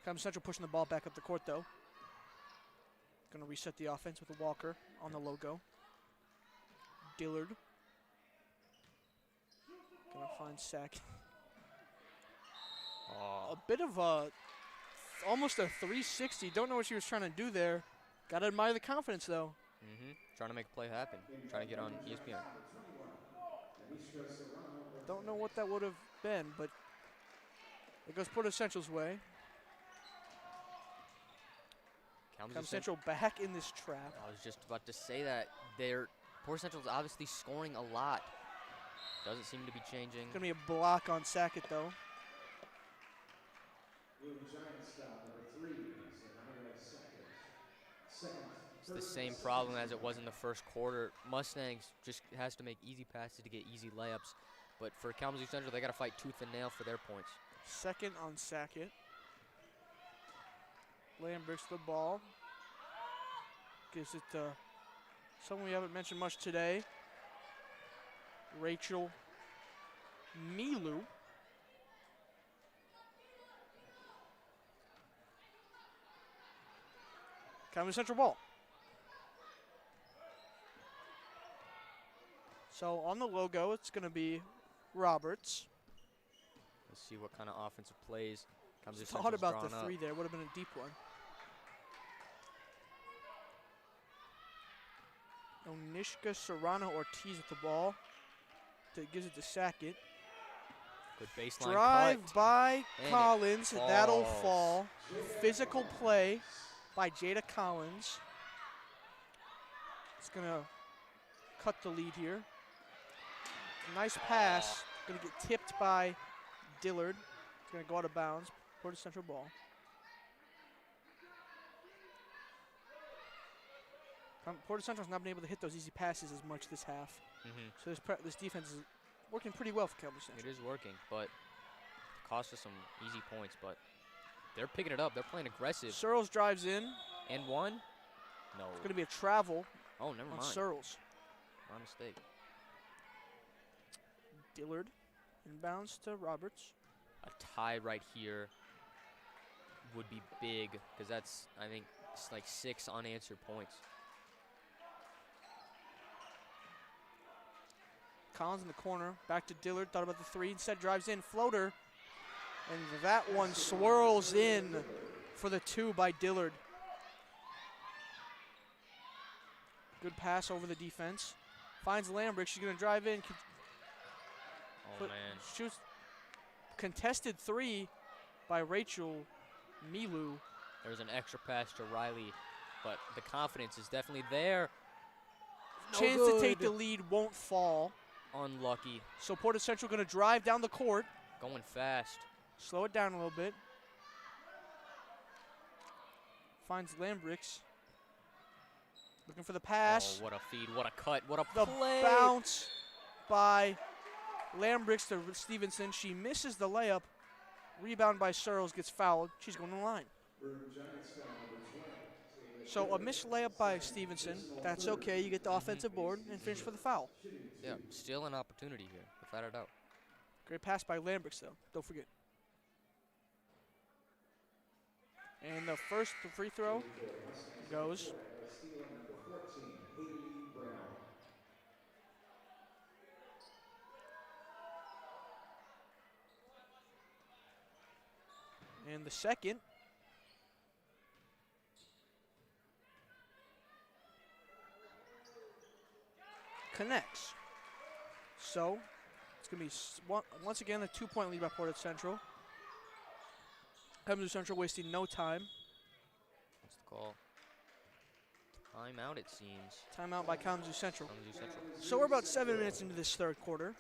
Kalamazoo Central pushing the ball back up the court, though. Going to reset the offense with a Walker on the logo. Dillard. Going to find Sack. A bit of a, almost a 360. Don't know what she was trying to do there. Got to admire the confidence, though. Trying to make a play happen. Trying to get on ESPN. Don't know what that would have been, but it goes Portage Central's way. Kalamazoo Central back in this trap. I was just about to say that. Portage Central's obviously scoring a lot. Doesn't seem to be changing. Going to be a block on Sackett, though. It's the same problem as it was in the first quarter. Mustangs just has to make easy passes to get easy layups. But for Kalamazoo Central, they got to fight tooth and nail for their points. Second on Sackett. Lambridge the ball. Gives it to someone we haven't mentioned much today. Rachel Milu. Kalamazoo Central ball. So on the logo, it's going to be Roberts. Let's see what kind of offensive plays Kalamazoo Thought Central's about the drawn up. 3 there. Would have been a deep one. Onishka Serrano Ortiz with the ball. Gives it to Sackett. Good baseline Drive cut. by And it Collins. That'll falls. fall. Physical play by Jada Collins. It's going to cut the lead here. Nice pass. Going to get tipped by Dillard. It's going to go out of bounds. Portage Central ball. Portage Central's not been able to hit those easy passes as much this half. So this defense is working pretty well for Kalamazoo Central. It is working, but cost us some easy points, but they're picking it up. They're playing aggressive. Searles drives in. And one? No. It's going to be a travel Oh, never on mind. Searles. My mistake. Dillard inbounds to Roberts. A tie right here would be big because that's, I think, it's like 6 unanswered points. Collins in the corner. Back to Dillard. Thought about the 3. Instead drives in. Floater. And that one swirls in for the 2 by Dillard. Good pass over the defense. Finds Lambrick. She's going to drive in. Oh, man. Shoots. Contested 3 by Rachel Milu. There's an extra pass to Riley, but the confidence is definitely there. No Chance good. to take the lead won't fall. Unlucky. So Portage Central going to drive down the court. Going fast. Slow it down a little bit. Finds Lambricks. Looking for the pass. Oh, what a feed. What a cut. What a The play. bounce by Lambricks to Stevenson. She misses the layup. Rebound by Searles, gets fouled. She's going to the line. So a missed layup by Stevenson. That's okay. You get the offensive board and finish for the foul. Yeah, still an opportunity here, without a doubt. Great pass by Lambricks, though. Don't forget. And the first free throw goes. And the second connects. So it's going to be once again a 2-point lead by Portage Central. Kalamazoo Central wasting no time. What's the call? Timeout, it seems. Timeout by Kalamazoo Central. Kalamazoo Central. So we're about 7 minutes into this third quarter.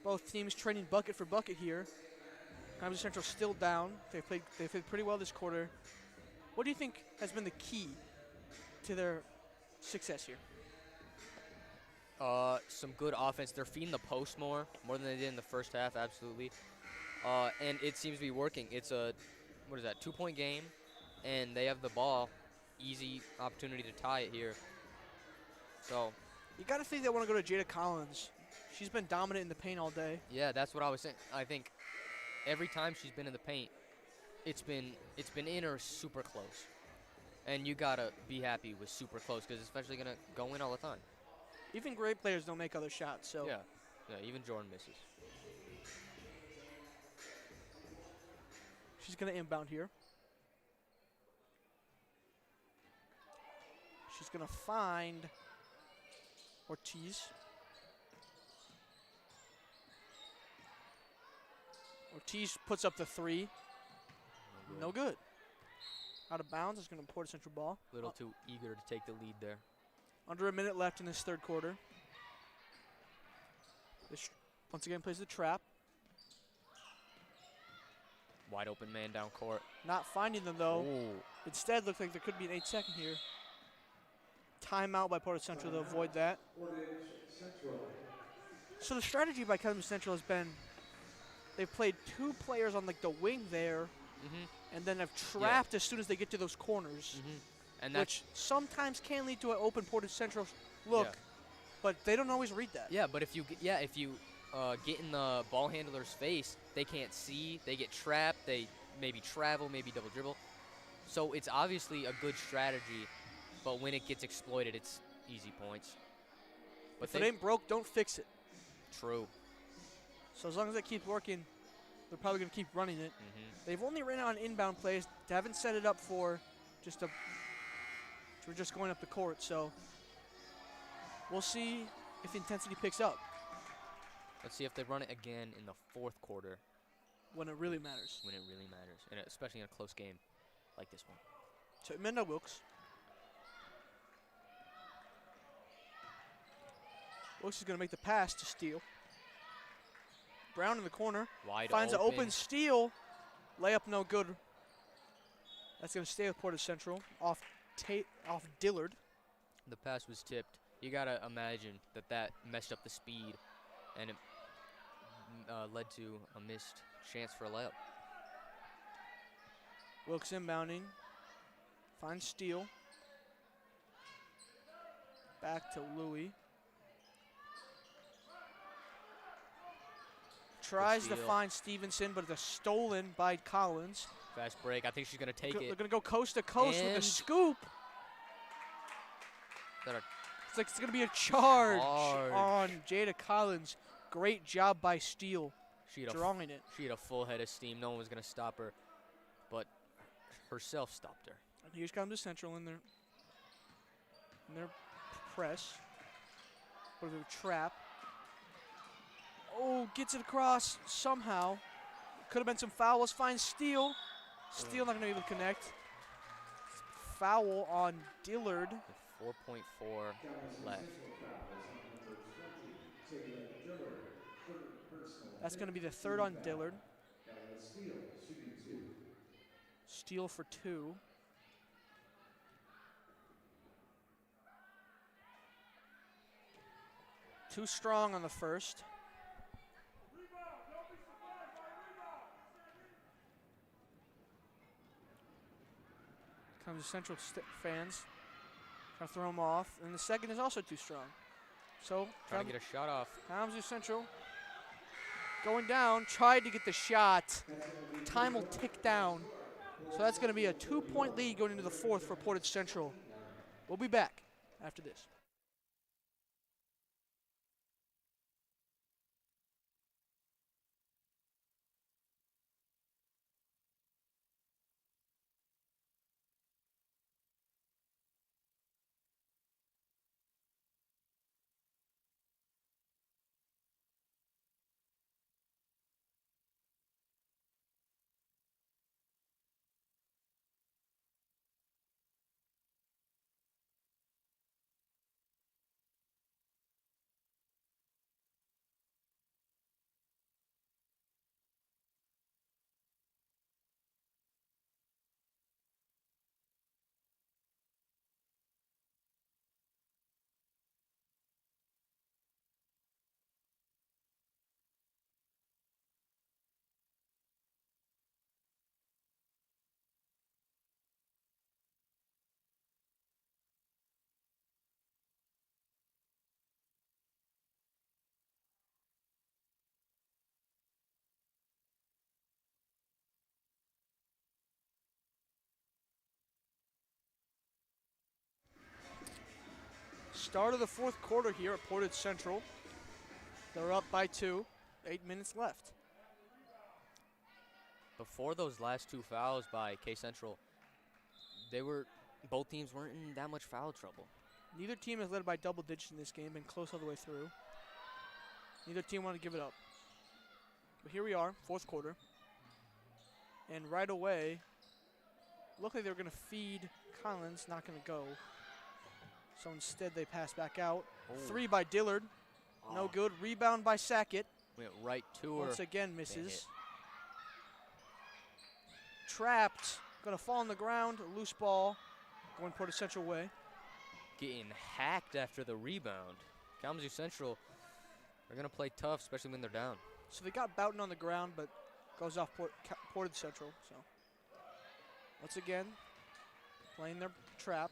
Both teams trading bucket for bucket here. Kalamazoo Central still down. They played pretty well this quarter. What do you think has been the key to their success here? Some good offense. They're feeding the post more than they did in the first half, absolutely. And it seems to be working. It's a, 2-point game, and they have the ball. Easy opportunity to tie it here. So You got to think they want to go to Jada Collins. She's been dominant in the paint all day. yeah, that's what I was saying. I think every time she's been in the paint, it's been in or super close. And you gotta be happy with super close because it's especially gonna go in all the time. Even great players don't make other shots. So Yeah, even Jordan misses. she's going to inbound here. She's going to find Ortiz. Ortiz puts up the 3. No good. Out of bounds. It's going to Portage Central ball. Little too eager to take the lead there. Under a minute left in this third quarter. This once again plays the trap. Wide open man down court. Not finding them though. Ooh. Instead, looked like there could be an 8-second here. Timeout by Portage Central to avoid that. So the strategy by Kalamazoo Central has been they've played 2 players on like the wing there, and then have trapped as soon as they get to those corners, And that's which sometimes can lead to an open Portage Central look, but they don't always read that. but if you get in the ball handler's face, they can't see. They get trapped. They maybe travel, maybe double dribble. So it's obviously a good strategy, but when it gets exploited, it's easy points. But If it ain't broke, don't fix it. true. So as long as they keep working, they're probably going to keep running it. They've only ran on inbound plays. They haven't set it up for just going up the court. So we'll see if the intensity picks up. Let's see if they run it again in the fourth quarter when it really matters. when it really matters, and especially in a close game like this one. So Mendo Wilkes. Wilkes is going to make the pass to Steele. Brown in the corner. Wide Finds an open. open Steele. Layup no good. That's going to stay with Portage Central. Off Dillard. The pass was tipped. You got to imagine that messed up the speed, and it led to a missed chance for a layup. Wilkes inbounding. Finds Steele. Back to Louis. Tries to steal. find Stevenson, but it's stolen by Collins. Fast break. I think she's going to take They're it. going to go coast to coast with a And- scoop. That are It's like it's going to be a charge Charge. on Jada Collins. Great job by Steele she had, drawing it. she had a full head of steam. No one was going to stop her, but herself stopped her. And here's Kalamazoo Central in their press. What is it, a trap? Oh, gets it across somehow. Could have been some fouls. Finds Steele. Steele not going to be able to connect. Foul on Dillard. With 4.4 left. That's going to be the third on Dillard. Steele for 2. Too strong on the first. Comes the Central fans. Trying to throw him off. And the second is also too strong. So, Trying to get a shot off. Kalamazoo Central going down, tried to get the shot. Time will tick down. So that's going to be a 2-point lead going into the fourth for Portage Central. We'll be back after this. Start of the fourth quarter here at Portage Central. They're up by 2. 8 minutes left. Before those last two fouls by K Central, both teams weren't in that much foul trouble. Neither team has led by double digits in this game, been close all the way through. Neither team wanted to give it up. But here we are, fourth quarter. And right away, looked like they were going to feed Collins, not going to go. So instead they pass back out. Oh. 3 by Dillard, no Oh. good. Rebound by Sackett, Went right to her. once again hit. misses. Trapped, going to fall on the ground, a loose ball, going Portage Central way. Getting hacked after the rebound. Kalamazoo Central, they're going to play tough, especially when they're down. So they got Boughton on the ground, but goes off Portage Central. So once again, playing their trap.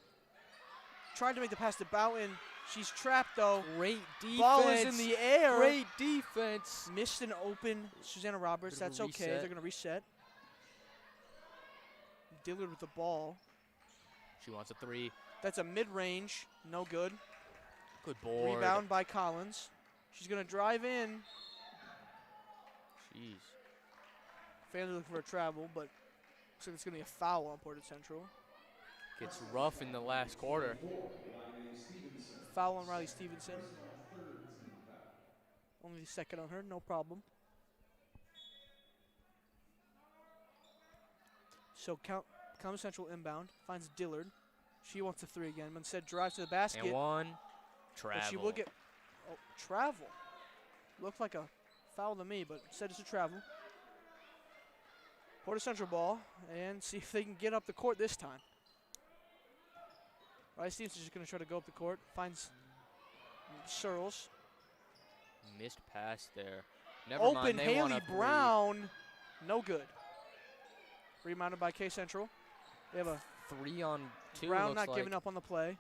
Tried to make the pass to Boughton. She's trapped though. Great defense. Ball is in the air. Great defense. Missed an open Susanna Roberts. Bit of That's a okay. reset. They're going to reset. Dillard with the ball. She wants a 3. That's a mid-range. No good. Good board. Rebound by Collins. She's going to drive in. Jeez. Fans are looking for a travel, but looks like it's going to be a foul on Portage Central. Gets rough in the last quarter. Foul on Riley Stevenson. Only the second on her, no problem. So Kalamazoo Central inbound, finds Dillard. She wants a three again, but instead drives to the basket. And one. Travel. But she will get travel. Looked like a foul to me, but instead it's a travel. Portage Central ball, and see if they can get up the court this time. Riley Stevenson's just going to try to go up the court. Finds Searles. Missed pass there. Never Open mind, they want Haley a three. Brown. No good. Rebounded by K Central. They have a 3-on-2. Brown looks not like. giving up on the play.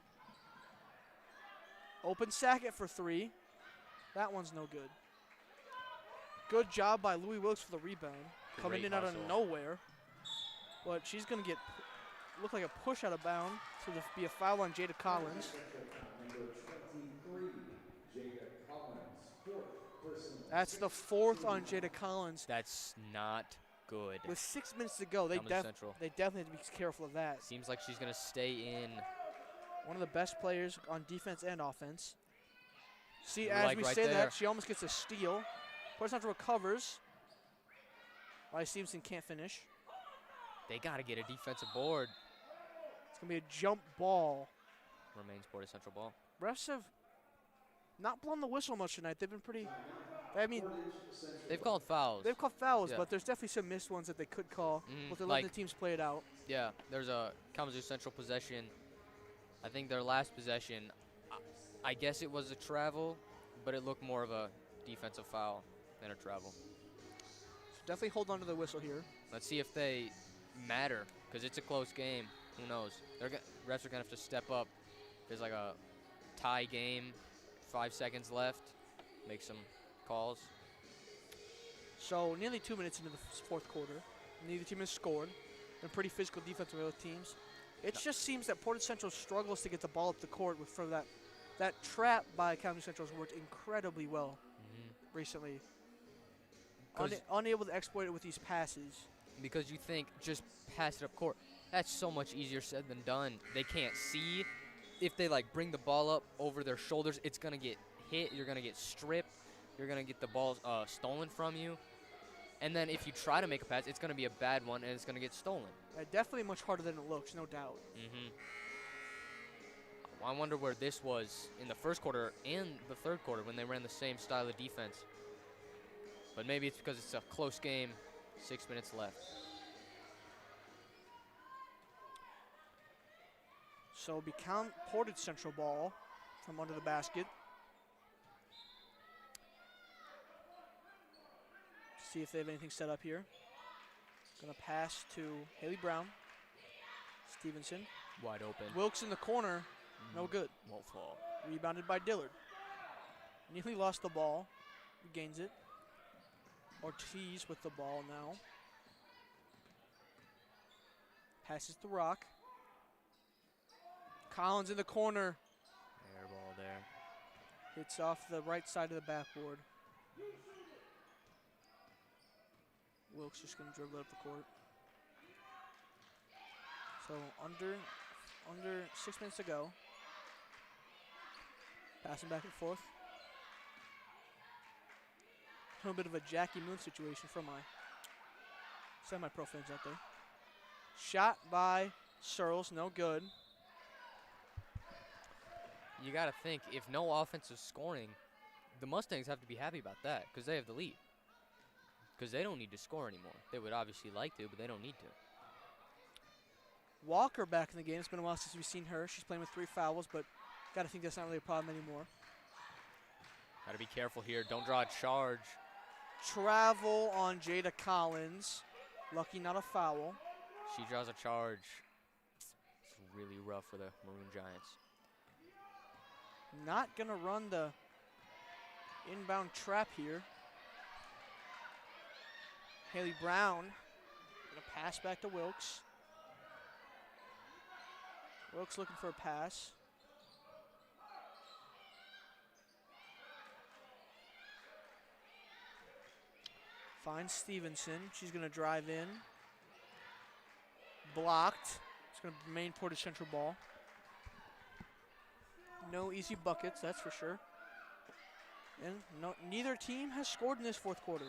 Open Sackett for three. That one's no good. Good job by Louis Wilkes for the rebound. Coming Great in out of hustle. nowhere. But she's going to get, look like a push out of bounds. So there'll be a foul on Jada Collins. Number 23, Jada Collins, fourth personal. That's the fourth on Jada Collins. That's not good. With 6 minutes to go, they Kalamazoo Central. definitely have to be careful of that. Seems like she's going to stay in. One of the best players on defense and offense. See, You're as like we right say there. that, she almost gets a steal. Portage Central recovers. Riley Stevenson can't finish. They got to get a defensive board. It's going to be a jump ball. Remains Portage Central ball. Refs have not blown the whistle much tonight. They've been pretty, I mean, They've called fouls. they've called fouls, Yeah. but there's definitely some missed ones that they could call. But they're like- letting the teams play it out. Yeah, there's a Kalamazoo Central possession. I think their last possession, I guess it was a travel, but it looked more of a defensive foul than a travel. So definitely hold on to the whistle here. Let's see if they matter, because it's a close game. Who knows? Refs are going to have to step up. There's like a tie game, 5 seconds left. Make some calls. So nearly 2 minutes into the fourth quarter. Neither team has scored. And pretty physical defense by both teams. It just seems that Portage Central struggles to get the ball up the court for that. That trap by Kalamazoo Central has worked incredibly well recently. 'Cause- Unable to exploit it with these passes. Because you think just pass it up court. That's so much easier said than done. They can't see. If they like bring the ball up over their shoulders, it's gonna get hit. You're gonna get stripped. You're gonna get the ball stolen from you. And then if you try to make a pass, it's gonna be a bad one and it's gonna get stolen. Definitely much harder than it looks, no doubt. I wonder where this was in the first quarter and the third quarter when they ran the same style of defense. But maybe it's because it's a close game. 6 minutes left. So it'll be Portage Central ball from under the basket. See if they have anything set up here. Gonna pass to Haley Brown. Stevenson. Wide open. Wilkes in the corner. No good. Won't fall. Rebounded by Dillard. Nearly lost the ball. Regains it. Ortiz with the ball now. Passes to Rock. Collins in the corner. Air ball there. Hits off the right side of the backboard. Wilkes just going to dribble it up the court. So under 6 minutes to go. Passing back and forth. A little bit of a Jackie Moon situation for my semi-pro fans out there. Shot by Searles, no good. You got to think, if no offense is scoring, the Mustangs have to be happy about that because they have the lead. Because they don't need to score anymore. They would obviously like to, but they don't need to. Walker back in the game. It's been a while since we've seen her. She's playing with 3 fouls, but got to think that's not really a problem anymore. Got to be careful here. Don't draw a charge. Travel on Jada Collins. Lucky not a foul. She draws a charge. It's really rough for the Maroon Giants. Not going to run the inbound trap here. Haley Brown going to pass back to Wilkes. Wilkes looking for a pass. Finds Stevenson. She's going to drive in. Blocked. It's going to remain Portage Central ball. No easy buckets, that's for sure. And neither team has scored in this fourth quarter.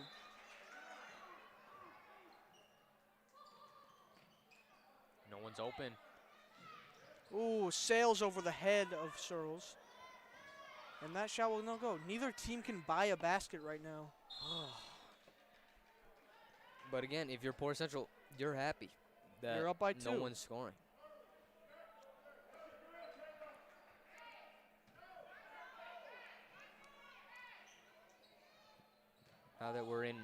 No one's open. Ooh, sails over the head of Searles. And that shot will no go. Neither team can buy a basket right now. But again, if you're Portage Central, you're happy that You're up by 2. no one's scoring. Now that we're in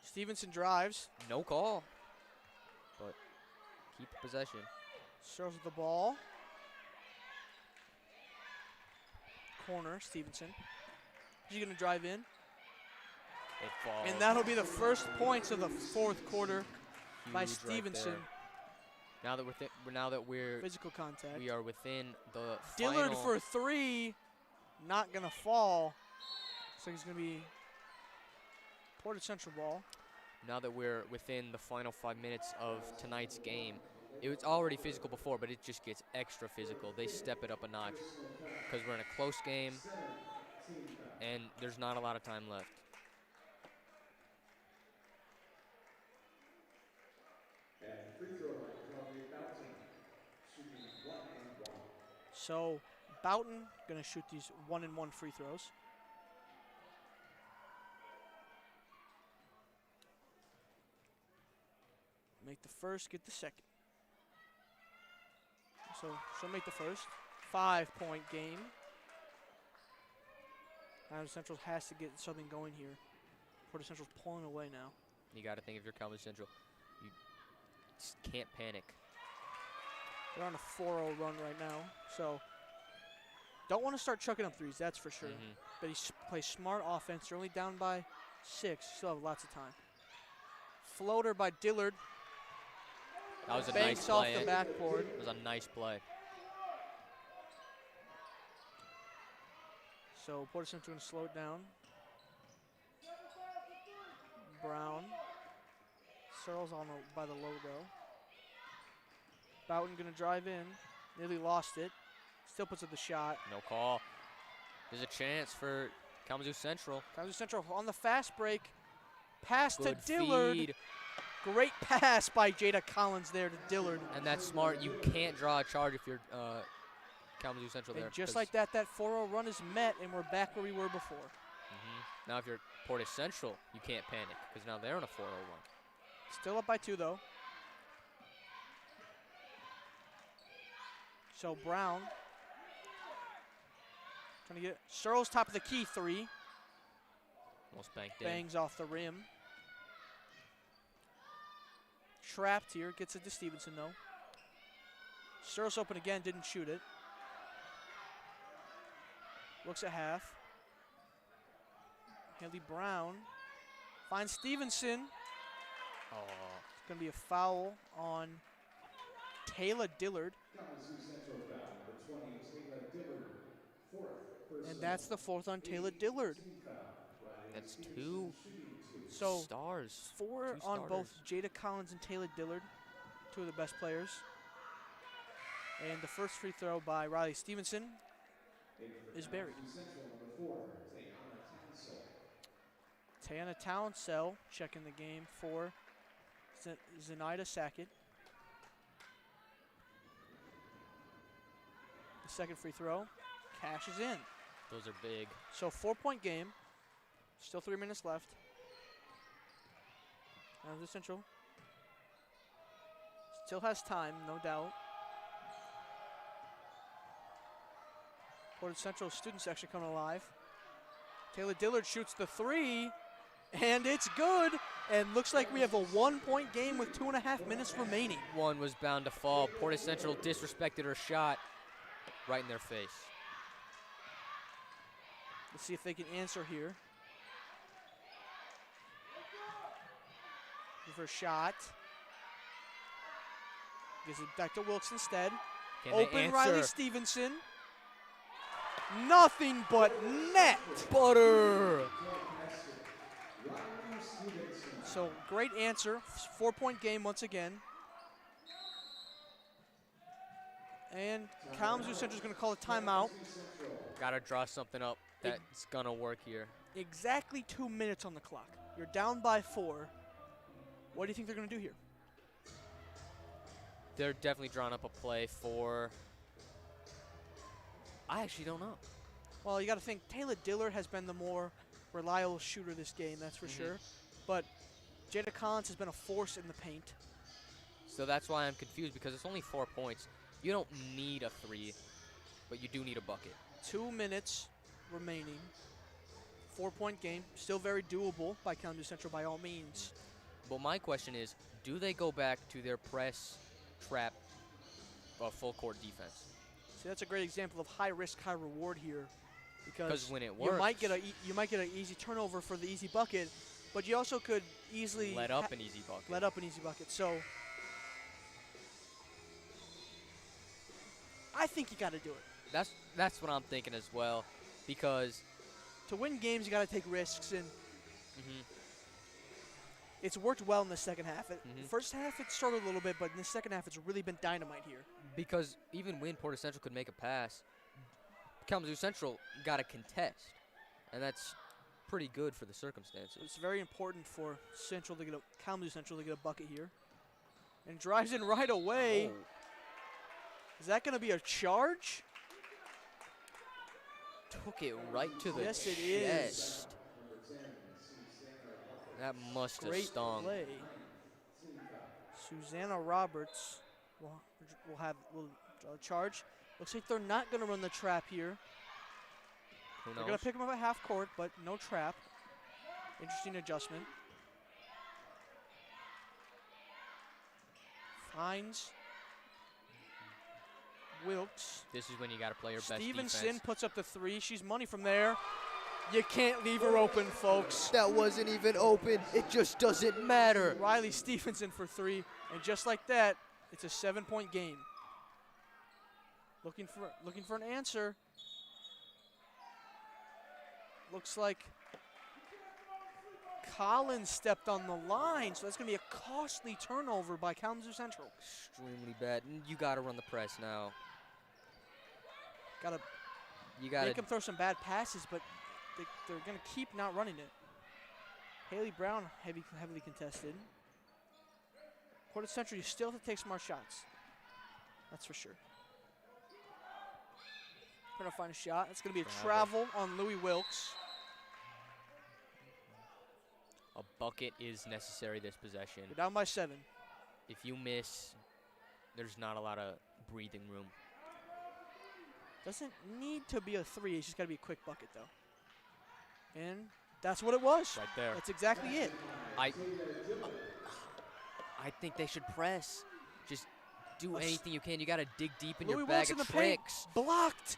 Stevenson drives. no call, but keep possession. Searles with the ball. Corner, Stevenson. He's going to drive in. It falls. And that'll be the first points of the fourth quarter by Huge right Stevenson. there. Now that we're Physical contact. we are within the Dillard final. for 3. Not going to fall. So he's going to be Portage Central ball. Now that we're within the final 5 minutes of tonight's game, it was already physical before, but it just gets extra physical. They step it up a notch because we're in a close game and there's not a lot of time left. And free throw by Columbia Boughton, shooting 1 and 1. So Boughton going to shoot these 1-and-1 free throws. Make the first, get the second. So she'll make the first. 5-point game. Kalamazoo Central has to get something going here. Portage Central's pulling away now. You got to think if you're Kalamazoo Central, you just can't panic. They're on a 4-0 run right now, so don't want to start chucking up threes, that's for sure. But he plays smart offense. They're only down by 6. Still have lots of time. Floater by Dillard. That was a Banks nice off play. the backboard. It was a nice play. So Portage Central going to slow it down. Brown. Searles on by the logo. Boughton going to drive in. Nearly lost it. Still puts up the shot. No call. There's a chance for Kalamazoo Central. Kalamazoo Central on the fast break. Pass Good to Dillard. feed. Great pass by Jada Collins there to Dillard. And that's smart. You can't draw a charge if you're Kalamazoo Central there. And just 'cause- like that, that 4-0 run is met, and we're back where we were before. Now if you're Portage Central, you can't panic because now they're on a 4-0 run. Still up by 2, though. So Brown trying to get Searles top of the key 3. Almost banked in. Bangs off the rim. Trapped here. Gets it to Stevenson, though. Searles open again. Didn't shoot it. Looks at half. Haley Brown finds Stevenson. Oh, It's going to be a foul on Taylor Dillard. Kalamazoo Central foul, number 20, Taylor Dillard, 4th personal. And that's the 4th on Taylor Dillard. Team foul. Riley that's Stevenson 2 shooting 2. So stars. 4 Two on both starters. Jada Collins and Taylor Dillard, 2 of the best players. And the first free throw by Riley Stevenson is buried. Kalamazoo Central, number 4, Tayana Townsell. Tayana Townsell checking the game for Zenaida Sackett. The second free throw cashes in. Those are big. So 4-point game. Still 3 minutes left. The Central still has time, no doubt. Portage Central student section coming alive. Taylor Dillard shoots the 3, and it's good. And looks like we have a 1-point game with 2.5 minutes remaining. One was bound to fall. Portage Central disrespected her shot right in their face. Let's see if they can answer here. Give her a shot. Gives it back to Wilkes instead. Can they Open answer? Riley Stevenson. Nothing but net. Butter. Riley Stevenson. So great answer. 4-point game once again. And Kalamazoo Central is going to call a timeout. Got to draw something up. that's gonna work here. Exactly 2 minutes on the clock. You're down by 4. What do you think they're going to do here? They're definitely drawing up a play for. I actually don't know. Well, you got to think Taylor Dillard has been the more reliable shooter this game, that's for sure. But Jada Collins has been a force in the paint. So that's why I'm confused, because it's only 4 points. You don't need a 3, but you do need a bucket. 2 minutes remaining. 4-point game. Still very doable by Kalamazoo Central by all means. But my question is, do they go back to their press, trap, full court defense? See, that's a great example of high risk, high reward here. Because when it works, you might get an easy turnover for the easy bucket, but you also could easily let up an easy bucket. Let up an easy bucket. So I think you got to do it. That's what I'm thinking as well, because to win games you got to take risks, and it's worked well in the second half. The first half it struggled a little bit, but in the second half it's really been dynamite here. Because even when Portage Central could make a pass, Kalamazoo Central got a contest, and that's pretty good for the circumstances. It's very important for Kalamazoo Central to get a bucket here, and drives in right away. Oh. Is that going to be a charge? Took it right to the yes, chest. It is. That must have Great stung. play. Susanna Roberts will draw a charge. Looks like they're not going to run the trap here. Who knows? They're going to pick him up at half court, but no trap. Interesting adjustment. Finds Wilkes. This is when you got to play your best Stevenson defense. puts up the 3. She's money from there. You can't leave her open, folks. That wasn't even open. It just doesn't matter. Riley Stevenson for 3, and just like that, it's a 7-point game. Looking for an answer. Looks like Collins stepped on the line, so that's going to be a costly turnover by Kalamazoo Central. Extremely bad. You got to run the press now. You gotta make them throw some bad passes, but they're going to keep not running it. Haley Brown, heavily contested. Portage Central, you still have to take smart shots. That's for sure. Trying to find a shot. It's going to be a travel on Louis Wilkes. A bucket is necessary this possession. You're down by 7. If you miss, there's not a lot of breathing room. Doesn't need to be a 3. It's just got to be a quick bucket, though. And that's what it was. Right there. That's exactly it. I think they should press. Just do anything you can. You got to dig deep in Louis your bag Wilkes in of the paint. tricks. Blocked.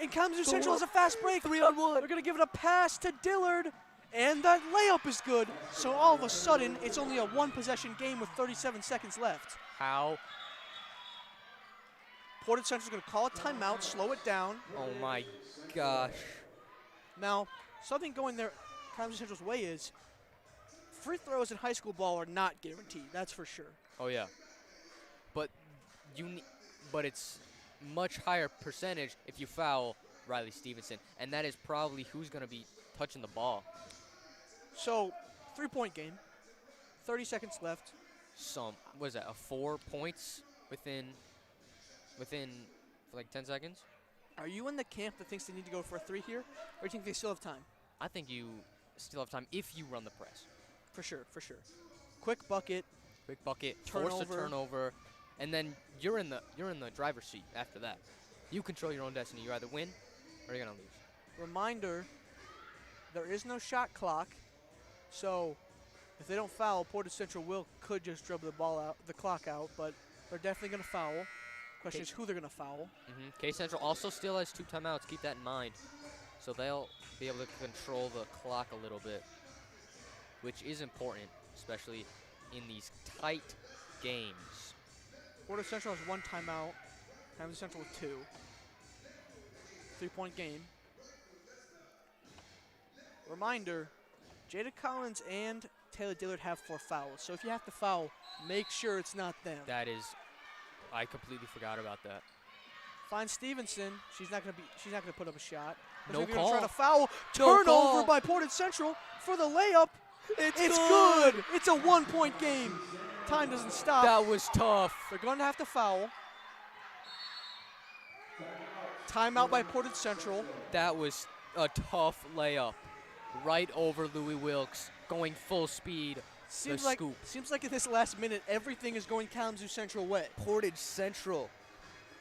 And Kalamazoo Central has a fast break. 3-on-1. They're going to give it a pass to Dillard. And that layup is good. So all of a sudden, it's only a 1-possession game with 37 seconds left. How? Portage Central is going to call a timeout, slow it down. Oh, my gosh. Now, something going their Kalamazoo Central's way is free throws in high school ball are not guaranteed. That's for sure. Oh, yeah. But it's much higher percentage if you foul Riley Stevenson. And that is probably who's going to be touching the ball. So, 3-point game. 30 seconds left. What is that, 4 points within like 10 seconds? Are you in the camp that thinks they need to go for a 3 here? Or do you think they still have time? I think you still have time if you run the press. For sure, for sure. Quick bucket. Quick bucket, Turnover. force a turnover, and then you're in the driver's seat after that. You control your own destiny. You either win or you're gonna lose. Reminder, there is no shot clock. So if they don't foul, Portage Central could just dribble the clock out, but they're definitely gonna foul. Question is who they're gonna foul. K Central also still has 2 timeouts. Keep that in mind. So they'll be able to control the clock a little bit, which is important, especially in these tight games. Portage Central has 1 timeout. Kalamazoo Central with 2. 3-point game. Reminder, Jada Collins and Taylor Dillard have 4 fouls. So if you have to foul, make sure it's not them. That is, I completely forgot about that. Finds Stevenson. She's not gonna put up a shot. No Gonna try call. to foul. No Turnover call. by Portage Central for the layup. It's good. It's a 1-point game. Time doesn't stop. That was tough. They're going to have to foul. Timeout by Portage Central. That was a tough layup. Right over Louis Wilkes, going full speed. Seems the like scoop. in this last minute, everything is going Kalamazoo Central way. Portage Central,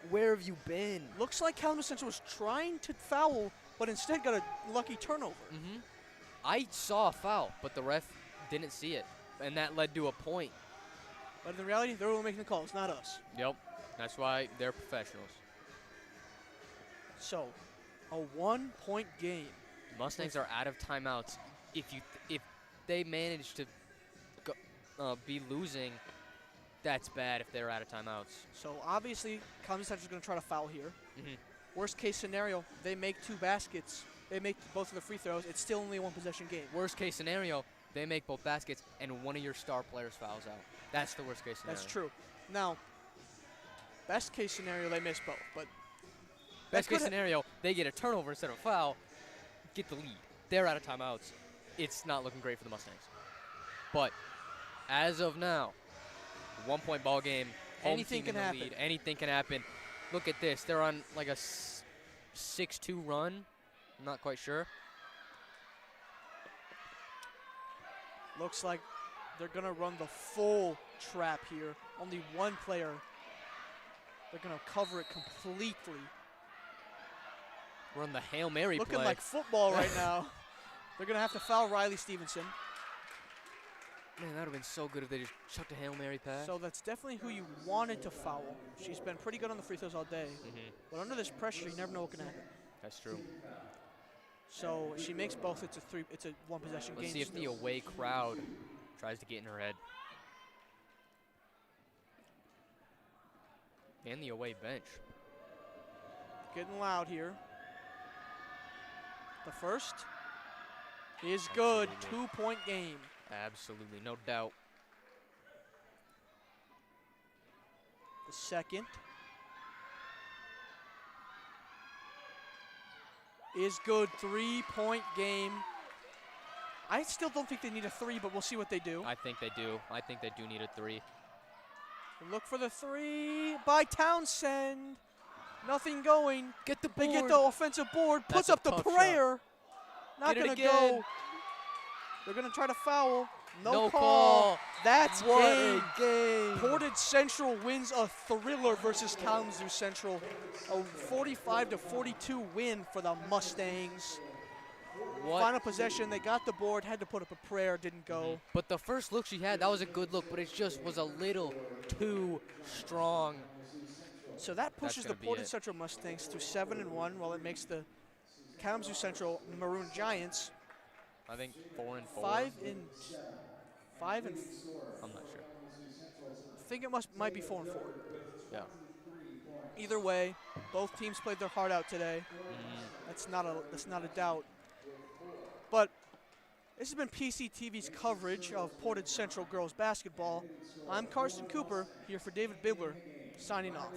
where have you been? Looks like Kalamazoo Central was trying to foul, but instead got a lucky turnover. Mm-hmm. I saw a foul, but the ref didn't see it, and that led to a point. But in reality, they're the one making the calls, not us. Yep, that's why they're professionals. So, a 1-point game. Mustangs are out of timeouts. If they manage to be losing, that's bad if they're out of timeouts. So obviously, Kalamazoo Central is going to try to foul here. Mm-hmm. Worst case scenario, they make 2 baskets. They make both of the free throws. It's still only a 1-possession game. Worst case scenario, they make both baskets and one of your star players fouls out. That's the worst case scenario. That's true. Now, best case scenario, they miss both. But Best case scenario, they get a turnover instead of a foul, get the lead. They're out of timeouts. It's not looking great for the Mustangs. But as of now, 1-point ball game. Home Anything team can in the happen. lead. Anything can happen. Look at this. They're on like a 6-2 run. I'm not quite sure. looks like they're going to run the full trap here. Only one player. They're going to cover it completely. Run the Hail Mary Looking play. like football right now. They're going to have to foul Riley Stevenson. Man, that would have been so good if they just chucked a Hail Mary pass. So that's definitely who you wanted to foul. She's been pretty good on the free throws all day. But under this pressure, you never know what can happen. That's true. So she makes both. It's a one possession game. Let's see if the away crowd tries to get in her head. And the away bench. Getting loud here. The first is good. Absolutely. 2-point game. Absolutely, no doubt. The second is good. 3-point game. I still don't think they need a 3, but we'll see what they do. I think they do. I think they do need a 3. Look for the 3 by Townsend. Nothing going. Get the They board. get the offensive board. That's Puts a up the tough shot. prayer. Not Get it going to again. go. They're going to try to foul. No call. call. That's What game. a game. Portage Central wins a thriller versus Kalamazoo Central. A 45-42 win for the Mustangs. What? Final possession, they got the board, had to put up a prayer, didn't go. But the first look she had, that was a good look, but it just was a little too strong. So that pushes the gonna be Portage it. Central Mustangs to 7-1, while it makes the Kalamazoo Central Maroon Giants I think 4-4. 5 and I'm not sure. I think it might be 4-4. Yeah. Either way, both teams played their heart out today. That's not a doubt. But this has been PCTV's coverage of Portage Central girls basketball. I'm Karsten Cooper, here for David Bigler, signing off.